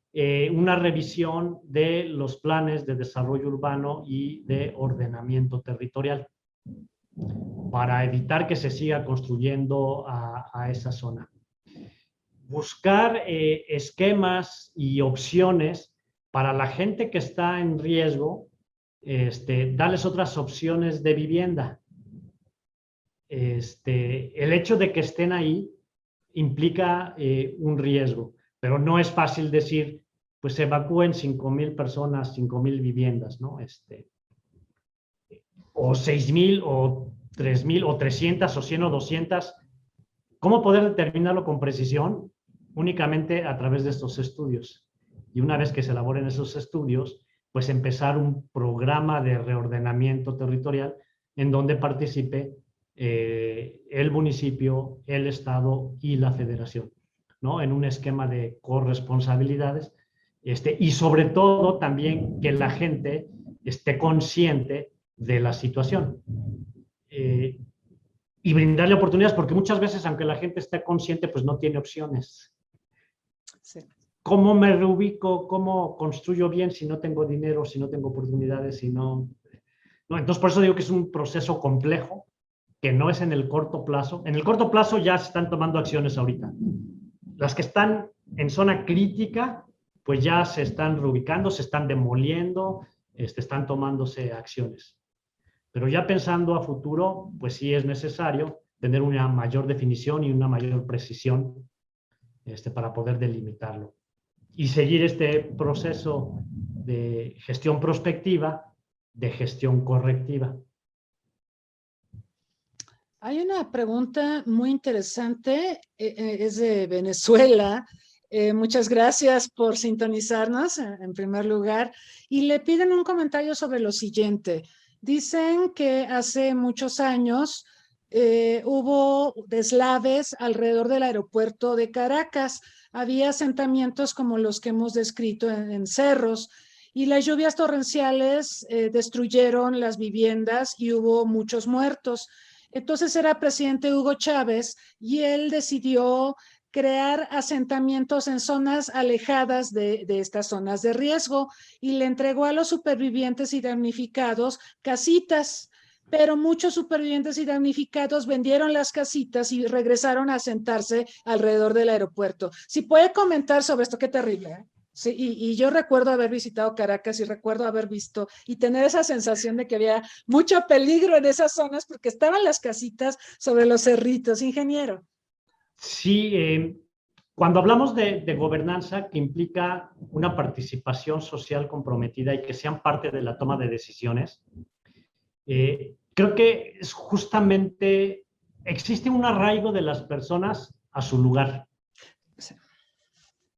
una revisión de los planes de desarrollo urbano y de ordenamiento territorial para evitar que se siga construyendo a esa zona. Buscar esquemas y opciones para la gente que está en riesgo, darles otras opciones de vivienda. El hecho de que estén ahí implica un riesgo, pero no es fácil decir, pues evacúen 5,000 personas, 5,000 viviendas, ¿no? O 6,000, o 3,000, o 300, o 100, o 200. ¿Cómo poder determinarlo con precisión? Únicamente a través de estos estudios. Y una vez que se elaboren esos estudios, pues empezar un programa de reordenamiento territorial en donde participe el municipio, el Estado y la Federación, ¿no? En un esquema de corresponsabilidades y sobre todo también que la gente esté consciente de la situación y brindarle oportunidades, porque muchas veces, aunque la gente esté consciente, pues no tiene opciones. Sí. ¿Cómo me reubico? ¿Cómo construyo bien si no tengo dinero, si no tengo oportunidades, si no? Entonces, por eso digo que es un proceso complejo, que no es en el corto plazo. En el corto plazo ya se están tomando acciones ahorita. Las que están en zona crítica, pues ya se están reubicando, se están demoliendo, están tomándose acciones. Pero ya pensando a futuro, pues sí es necesario tener una mayor definición y una mayor precisión para poder delimitarlo. Y seguir este proceso de gestión prospectiva, de gestión correctiva. Hay una pregunta muy interesante, es de Venezuela. Muchas gracias por sintonizarnos en primer lugar. Y le piden un comentario sobre lo siguiente. Dicen que hace muchos años hubo deslaves alrededor del aeropuerto de Caracas. Había asentamientos como los que hemos descrito en cerros. Y las lluvias torrenciales destruyeron las viviendas y hubo muchos muertos. Entonces era presidente Hugo Chávez y él decidió crear asentamientos en zonas alejadas de estas zonas de riesgo y le entregó a los supervivientes y damnificados casitas, pero muchos supervivientes y damnificados vendieron las casitas y regresaron a asentarse alrededor del aeropuerto. Si puede comentar sobre esto, qué terrible, ¿eh? Sí, y yo recuerdo haber visitado Caracas y recuerdo haber visto y tener esa sensación de que había mucho peligro en esas zonas porque estaban las casitas sobre los cerritos. Ingeniero. Sí, cuando hablamos de gobernanza que implica una participación social comprometida y que sean parte de la toma de decisiones, creo que es justamente, existe un arraigo de las personas a su lugar. Sí.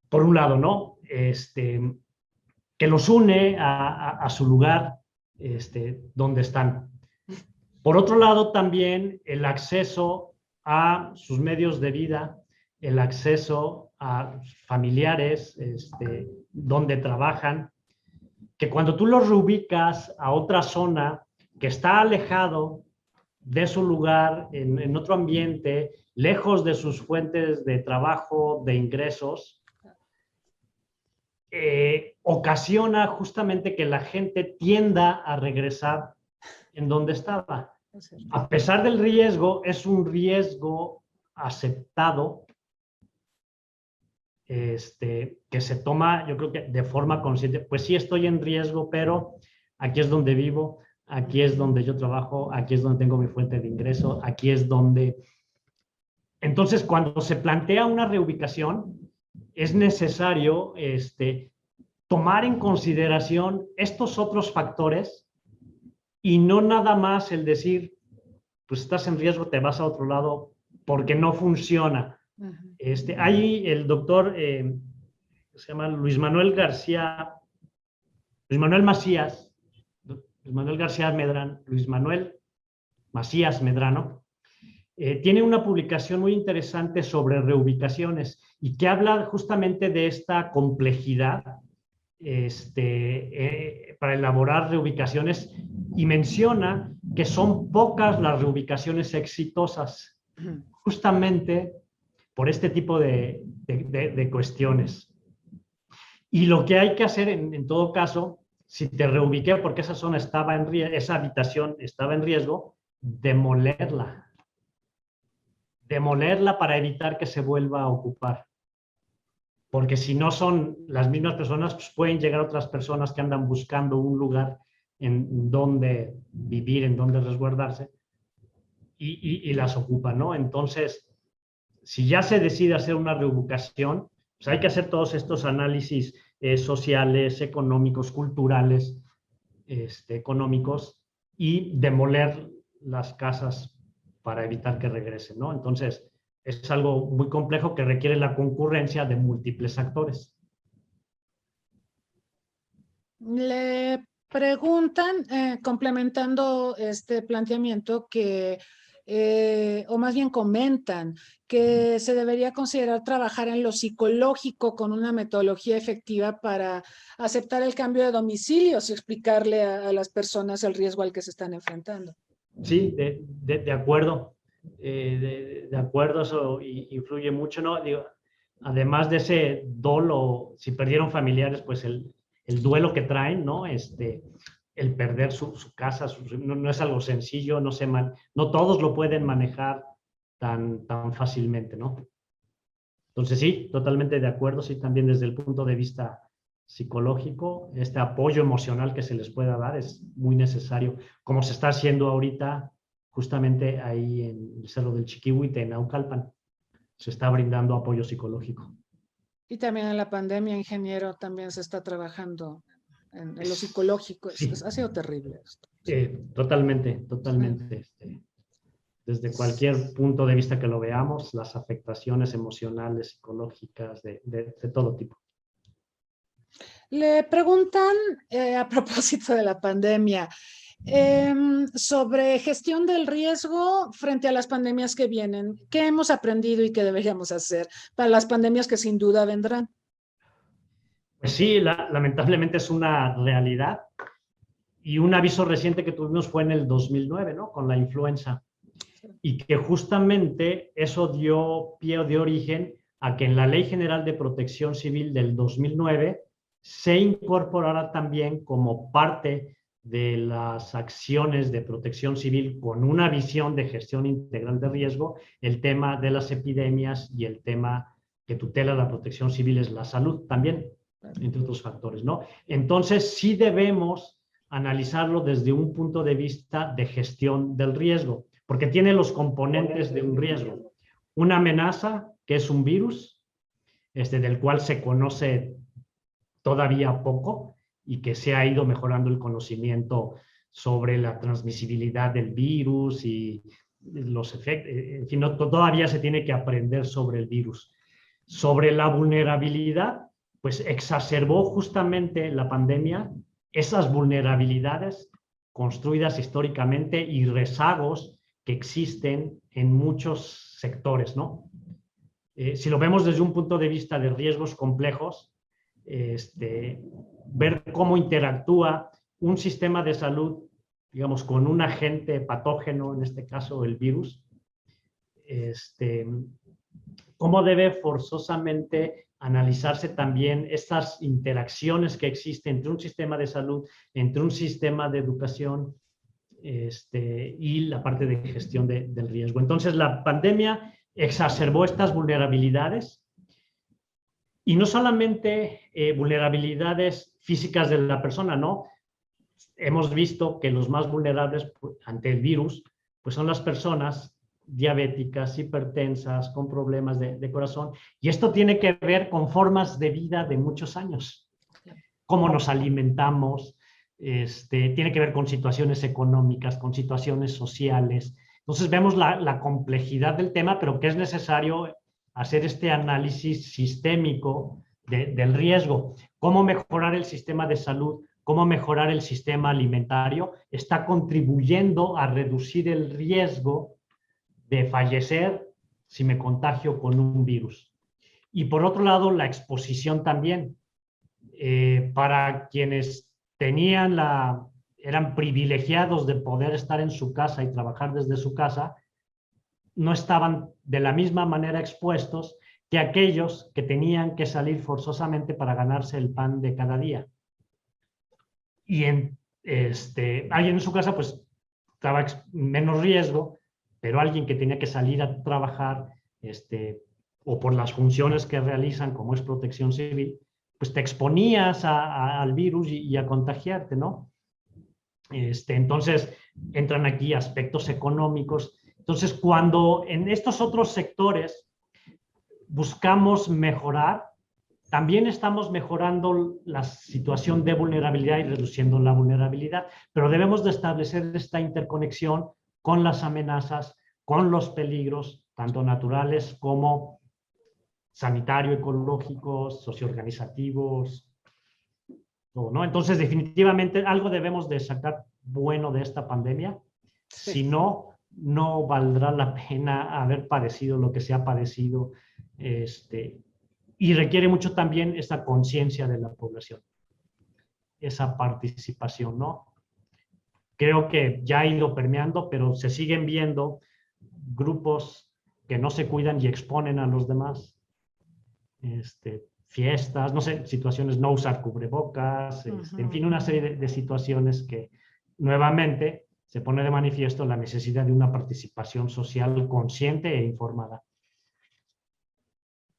Por un lado, ¿no? Que los une a su lugar donde están. Por otro lado, también el acceso a sus medios de vida, el acceso a familiares, donde trabajan, que cuando tú los reubicas a otra zona que está alejado de su lugar, en otro ambiente, lejos de sus fuentes de trabajo, de ingresos, ocasiona justamente que la gente tienda a regresar en donde estaba. A pesar del riesgo, es un riesgo aceptado, que se toma, yo creo que de forma consciente. Pues sí, estoy en riesgo, pero aquí es donde vivo, aquí es donde yo trabajo, aquí es donde tengo mi fuente de ingreso, aquí es donde... Entonces, cuando se plantea una reubicación, es necesario tomar en consideración estos otros factores y no nada más el decir, pues estás en riesgo, te vas a otro lado porque no funciona. Hay el doctor, se llama Luis Manuel Macías Medrano, tiene una publicación muy interesante sobre reubicaciones y que habla justamente de esta complejidad para elaborar reubicaciones, y menciona que son pocas las reubicaciones exitosas, justamente por este tipo de cuestiones. Y lo que hay que hacer en todo caso, si te reubiqué porque esa zona estaba en riesgo, esa habitación estaba en riesgo, demolerla para evitar que se vuelva a ocupar. Porque si no son las mismas personas, pues pueden llegar otras personas que andan buscando un lugar en donde vivir, en donde resguardarse, y las ocupan, ¿no? Entonces, si ya se decide hacer una reubicación, pues hay que hacer todos estos análisis sociales, económicos, culturales, económicos, y demoler las casas para evitar que regresen, ¿no? Entonces, es algo muy complejo que requiere la concurrencia de múltiples actores. Le preguntan, complementando este planteamiento, que, o más bien comentan, que se debería considerar trabajar en lo psicológico con una metodología efectiva para aceptar el cambio de domicilios y explicarle a las personas el riesgo al que se están enfrentando. Sí, de acuerdo. De acuerdo, eso influye mucho, ¿no? Digo, además de ese dolo, si perdieron familiares, pues el duelo que traen, ¿no? El perder su casa, no es algo sencillo, no todos lo pueden manejar tan fácilmente, ¿no? Entonces sí, totalmente de acuerdo, sí, también desde el punto de vista psicológico, este apoyo emocional que se les pueda dar es muy necesario, como se está haciendo ahorita justamente ahí en el Cerro del Chiquihuite, en Naucalpan. Se está brindando apoyo psicológico. Y también en la pandemia, ingeniero, también se está trabajando en lo psicológico. Sí. Ha sido terrible esto. Totalmente. Desde cualquier punto de vista que lo veamos, las afectaciones emocionales, psicológicas, de todo tipo. Le preguntan, a propósito de la pandemia, sobre gestión del riesgo frente a las pandemias que vienen. ¿Qué hemos aprendido y qué deberíamos hacer para las pandemias que sin duda vendrán? Pues sí, lamentablemente es una realidad, y un aviso reciente que tuvimos fue en el 2009, ¿no? Con la influenza, y que justamente eso dio pie o dio origen a que en la Ley General de Protección Civil del 2009 se incorporara también como parte de las acciones de protección civil con una visión de gestión integral de riesgo, el tema de las epidemias, y el tema que tutela la protección civil es la salud también, entre otros factores, ¿no? Entonces sí debemos analizarlo desde un punto de vista de gestión del riesgo, porque tiene los componentes de un riesgo. Una amenaza, que es un virus, del cual se conoce todavía poco, y que se ha ido mejorando el conocimiento sobre la transmisibilidad del virus y los efectos. En fin, todavía se tiene que aprender sobre el virus. Sobre la vulnerabilidad, pues exacerbó justamente la pandemia esas vulnerabilidades construidas históricamente y rezagos que existen en muchos sectores, ¿no? Si lo vemos desde un punto de vista de riesgos complejos, ver cómo interactúa un sistema de salud, digamos, con un agente patógeno, en este caso el virus, cómo debe forzosamente analizarse también estas interacciones que existen entre un sistema de salud, entre un sistema de educación y la parte de gestión del riesgo. Entonces, la pandemia exacerbó estas vulnerabilidades y no solamente vulnerabilidades físicas de la persona, ¿no? Hemos visto que los más vulnerables ante el virus pues son las personas diabéticas, hipertensas, con problemas de corazón. Y esto tiene que ver con formas de vida de muchos años. Cómo nos alimentamos, tiene que ver con situaciones económicas, con situaciones sociales. Entonces vemos la complejidad del tema, pero que es necesario hacer este análisis sistémico del riesgo. Cómo mejorar el sistema de salud, cómo mejorar el sistema alimentario, está contribuyendo a reducir el riesgo de fallecer si me contagio con un virus. Y por otro lado, la exposición también. Para quienes eran privilegiados de poder estar en su casa y trabajar desde su casa, no estaban de la misma manera expuestos que aquellos que tenían que salir forzosamente para ganarse el pan de cada día. Y alguien en su casa pues estaba menos riesgo, pero alguien que tenía que salir a trabajar, o por las funciones que realizan, como es protección civil, pues te exponías al virus y a contagiarte, ¿no? Entonces, entran aquí aspectos económicos. Entonces, cuando en estos otros sectores buscamos mejorar, también estamos mejorando la situación de vulnerabilidad y reduciendo la vulnerabilidad, pero debemos de establecer esta interconexión con las amenazas, con los peligros, tanto naturales como sanitario, ecológicos, socioorganizativos, todo, ¿no? Entonces, definitivamente, algo debemos de sacar bueno de esta pandemia. Sí. Si no, no valdrá la pena haber padecido lo que se ha padecido, y requiere mucho también esa conciencia de la población, esa participación, ¿no? Creo que ya ha ido permeando, pero se siguen viendo grupos que no se cuidan y exponen a los demás. Fiestas, no sé, situaciones, no usar cubrebocas, en fin, una serie de situaciones que nuevamente se pone de manifiesto la necesidad de una participación social consciente e informada.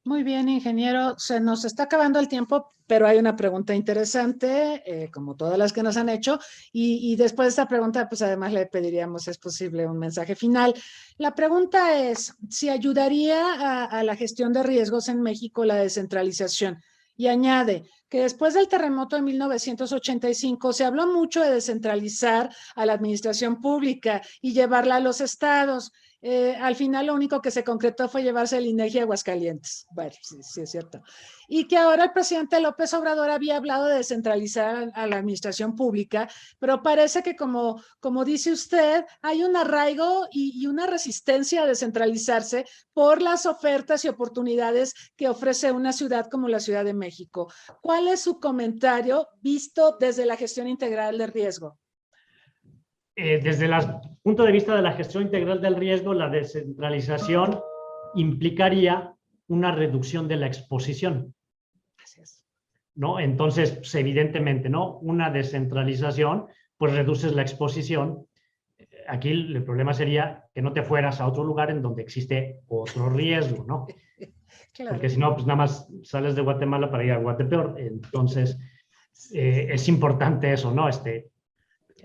Muy bien, ingeniero. Se nos está acabando el tiempo, pero hay una pregunta interesante, como todas las que nos han hecho, y después de esta pregunta, pues además le pediríamos, si es posible, un mensaje final. La pregunta es, si ayudaría a la gestión de riesgos en México la descentralización. Y añade que después del terremoto de 1985 se habló mucho de descentralizar a la administración pública y llevarla a los estados. Al final lo único que se concretó fue llevarse el INEGI a Aguascalientes. Bueno, sí es cierto. Y que ahora el presidente López Obrador había hablado de descentralizar a la administración pública, pero parece que como dice usted, hay un arraigo y una resistencia a descentralizarse por las ofertas y oportunidades que ofrece una ciudad como la Ciudad de México. ¿Cuál es su comentario visto desde la gestión integral del riesgo? Desde el punto de vista de la gestión integral del riesgo, la descentralización implicaría una reducción de la exposición. Gracias. ¿No? Entonces, pues, evidentemente, ¿no? Una descentralización, pues reduces la exposición. Aquí el problema sería que no te fueras a otro lugar en donde existe otro riesgo, ¿no? Claro. Porque si no, pues nada más sales de Guatemala para ir a Guatepeor. Entonces, es importante eso, ¿no?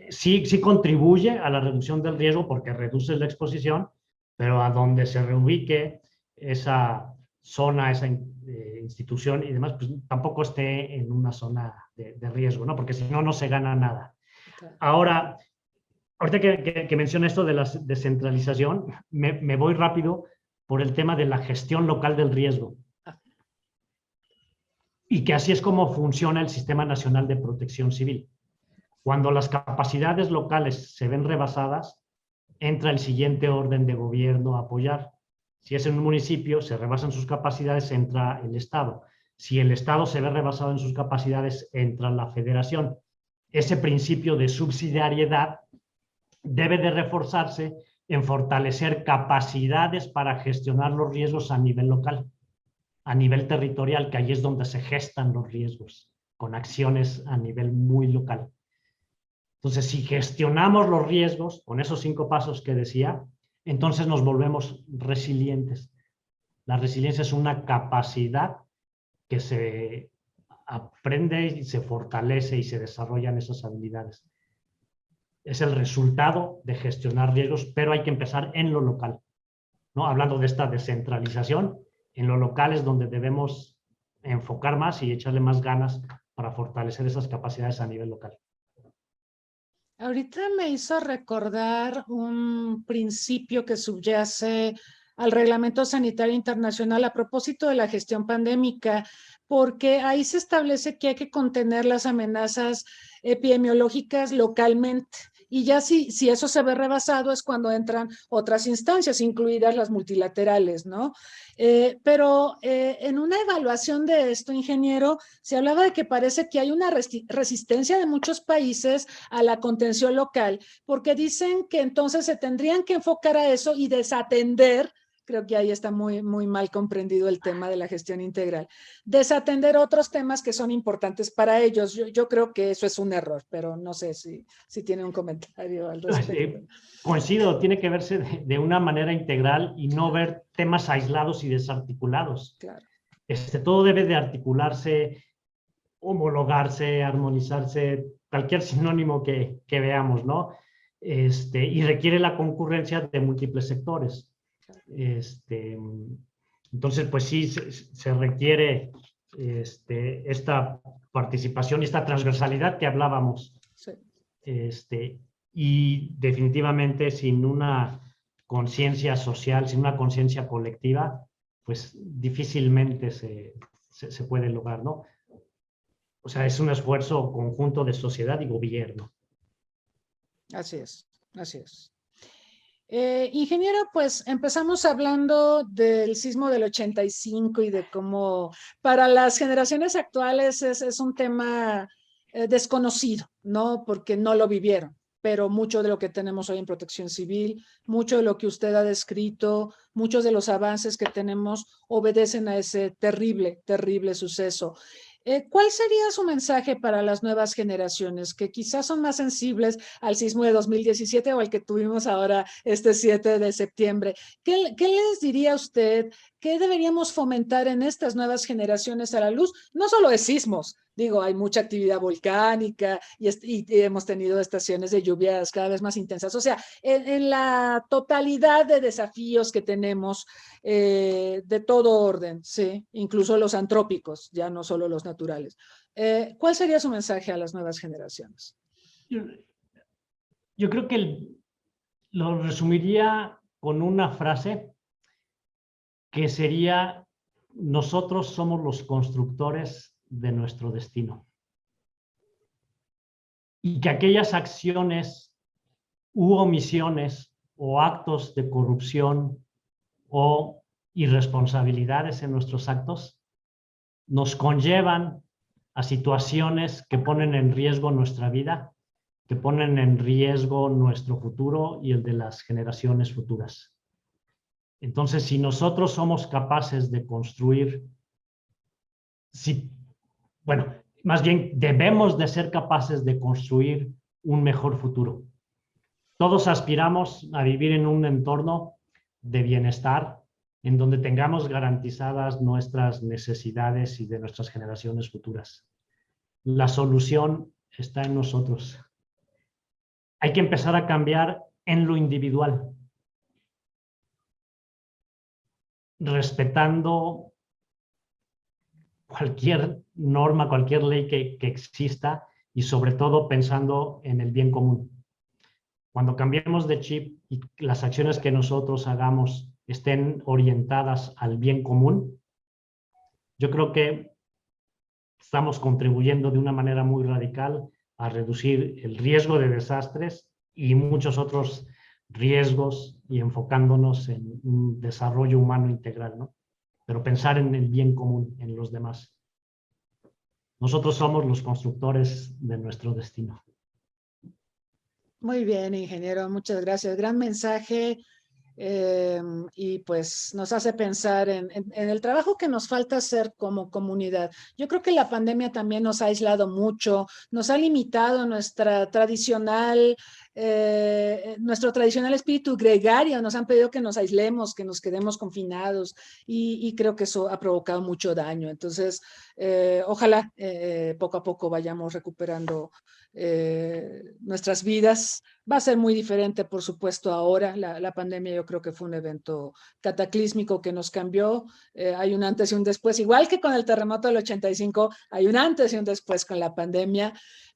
Sí contribuye a la reducción del riesgo porque reduce la exposición, pero a donde se reubique esa zona, esa institución y demás, pues tampoco esté en una zona de riesgo, ¿no? Porque si no, no se gana nada. Ahora, ahorita que menciona esto de la descentralización, me voy rápido por el tema de la gestión local del riesgo. Y que así es como funciona el Sistema Nacional de Protección Civil. Cuando las capacidades locales se ven rebasadas, entra el siguiente orden de gobierno a apoyar. Si es en un municipio, se rebasan sus capacidades, entra el Estado. Si el Estado se ve rebasado en sus capacidades, entra la federación. Ese principio de subsidiariedad debe de reforzarse en fortalecer capacidades para gestionar los riesgos a nivel local, a nivel territorial, que ahí es donde se gestan los riesgos, con acciones a nivel muy local. Entonces, si gestionamos los riesgos con esos 5 pasos que decía, entonces nos volvemos resilientes. La resiliencia es una capacidad que se aprende y se fortalece y se desarrollan esas habilidades. Es el resultado de gestionar riesgos, pero hay que empezar en lo local, ¿no? Hablando de esta descentralización, en lo local es donde debemos enfocar más y echarle más ganas para fortalecer esas capacidades a nivel local. Ahorita me hizo recordar un principio que subyace al Reglamento Sanitario Internacional a propósito de la gestión pandémica, porque ahí se establece que hay que contener las amenazas epidemiológicas localmente. Y ya si eso se ve rebasado es cuando entran otras instancias, incluidas las multilaterales, ¿no? Pero en una evaluación de esto, ingeniero, se hablaba de que parece que hay una resistencia de muchos países a la contención local, porque dicen que entonces se tendrían que enfocar a eso y desatender. Creo que ahí está muy mal comprendido el tema de la gestión integral. Desatender otros temas que son importantes para ellos. Yo creo que eso es un error, pero no sé si tiene un comentario al respecto. Coincido, tiene que verse de una manera integral y no ver temas aislados y desarticulados. Claro. Todo debe de articularse, homologarse, armonizarse, cualquier sinónimo que veamos, ¿no? Y requiere la concurrencia de múltiples sectores. Entonces, pues sí, se requiere esta participación y esta transversalidad que hablábamos. Sí. Y definitivamente sin una conciencia social, sin una conciencia colectiva, pues difícilmente se puede lograr, ¿no? O sea, es un esfuerzo conjunto de sociedad y gobierno. Así es, así es. Ingeniero, pues empezamos hablando del sismo del 85 y de cómo para las generaciones actuales es un tema desconocido, ¿no? Porque no lo vivieron, pero mucho de lo que tenemos hoy en protección civil, mucho de lo que usted ha descrito, muchos de los avances que tenemos obedecen a ese terrible, terrible suceso. ¿Cuál sería su mensaje para las nuevas generaciones que quizás son más sensibles al sismo de 2017 o al que tuvimos ahora este 7 de septiembre? ¿Qué les diría usted? ¿Qué deberíamos fomentar en estas nuevas generaciones a la luz? No solo de sismos, digo, hay mucha actividad volcánica y hemos tenido estaciones de lluvias cada vez más intensas. O sea, en la totalidad de desafíos que tenemos de todo orden, sí, incluso los antrópicos, ya no solo los naturales. ¿Cuál sería su mensaje a las nuevas generaciones? Yo creo que lo resumiría con una frase que sería: nosotros somos los constructores de nuestro destino. Y que aquellas acciones u omisiones o actos de corrupción o irresponsabilidades en nuestros actos nos conllevan a situaciones que ponen en riesgo nuestra vida, que ponen en riesgo nuestro futuro y el de las generaciones futuras. Entonces, si nosotros somos capaces de construir, más bien debemos de ser capaces de construir un mejor futuro. Todos aspiramos a vivir en un entorno de bienestar, en donde tengamos garantizadas nuestras necesidades y de nuestras generaciones futuras. La solución está en nosotros. Hay que empezar a cambiar en lo individual, respetando cualquier norma, cualquier ley que exista y sobre todo pensando en el bien común. Cuando cambiemos de chip y las acciones que nosotros hagamos estén orientadas al bien común, yo creo que estamos contribuyendo de una manera muy radical a reducir el riesgo de desastres y muchos otros riesgos y enfocándonos en un desarrollo humano integral, ¿no? Pero pensar en el bien común, en los demás. Nosotros somos los constructores de nuestro destino. Muy bien, ingeniero, muchas gracias. Gran mensaje. Y pues nos hace pensar en el trabajo que nos falta hacer como comunidad. Yo creo que la pandemia también nos ha aislado mucho, nos ha limitado nuestro tradicional espíritu gregario, nos han pedido que nos aislemos, que nos quedemos confinados y creo que eso ha provocado mucho daño. Entonces, ojalá poco a poco vayamos recuperando nuestras vidas. Va a ser muy diferente, por supuesto, ahora. La pandemia yo creo que fue un evento cataclísmico que nos cambió. Hay un antes y un después. Igual que con el terremoto del 85, hay un antes y un después con la pandemia.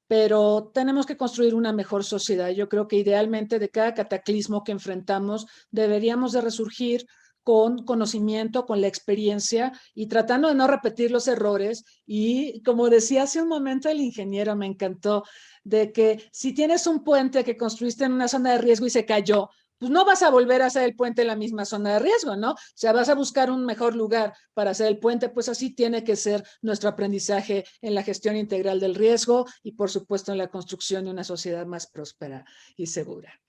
Pero tenemos que construir una mejor sociedad. Yo creo que idealmente de cada cataclismo que enfrentamos deberíamos de resurgir con conocimiento, con la experiencia y tratando de no repetir los errores. Y como decía hace un momento el ingeniero, me encantó, de que si tienes un puente que construiste en una zona de riesgo y se cayó, pues no vas a volver a hacer el puente en la misma zona de riesgo, ¿no? O sea, vas a buscar un mejor lugar para hacer el puente, pues así tiene que ser nuestro aprendizaje en la gestión integral del riesgo y, por supuesto, en la construcción de una sociedad más próspera y segura.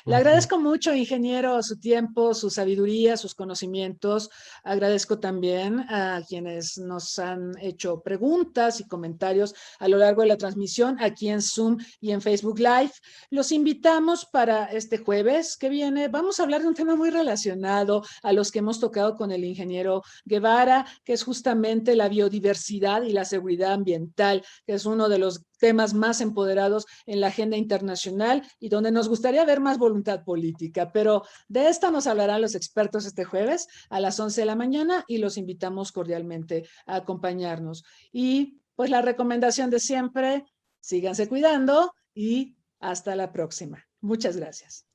Le agradezco mucho, ingeniero, su tiempo, su sabiduría, sus conocimientos. Agradezco también a quienes nos han hecho preguntas y comentarios a lo largo de la transmisión aquí en Zoom y en Facebook Live. Los invitamos para este jueves que viene. Vamos a hablar de un tema muy relacionado a los que hemos tocado con el ingeniero Guevara, que es justamente la biodiversidad y la seguridad ambiental, que es uno de los temas más empoderados en la agenda internacional y donde nos gustaría ver más voluntad política, pero de esta nos hablarán los expertos este jueves a las 11 de la mañana y los invitamos cordialmente a acompañarnos. Y pues la recomendación de siempre, síganse cuidando y hasta la próxima. Muchas gracias.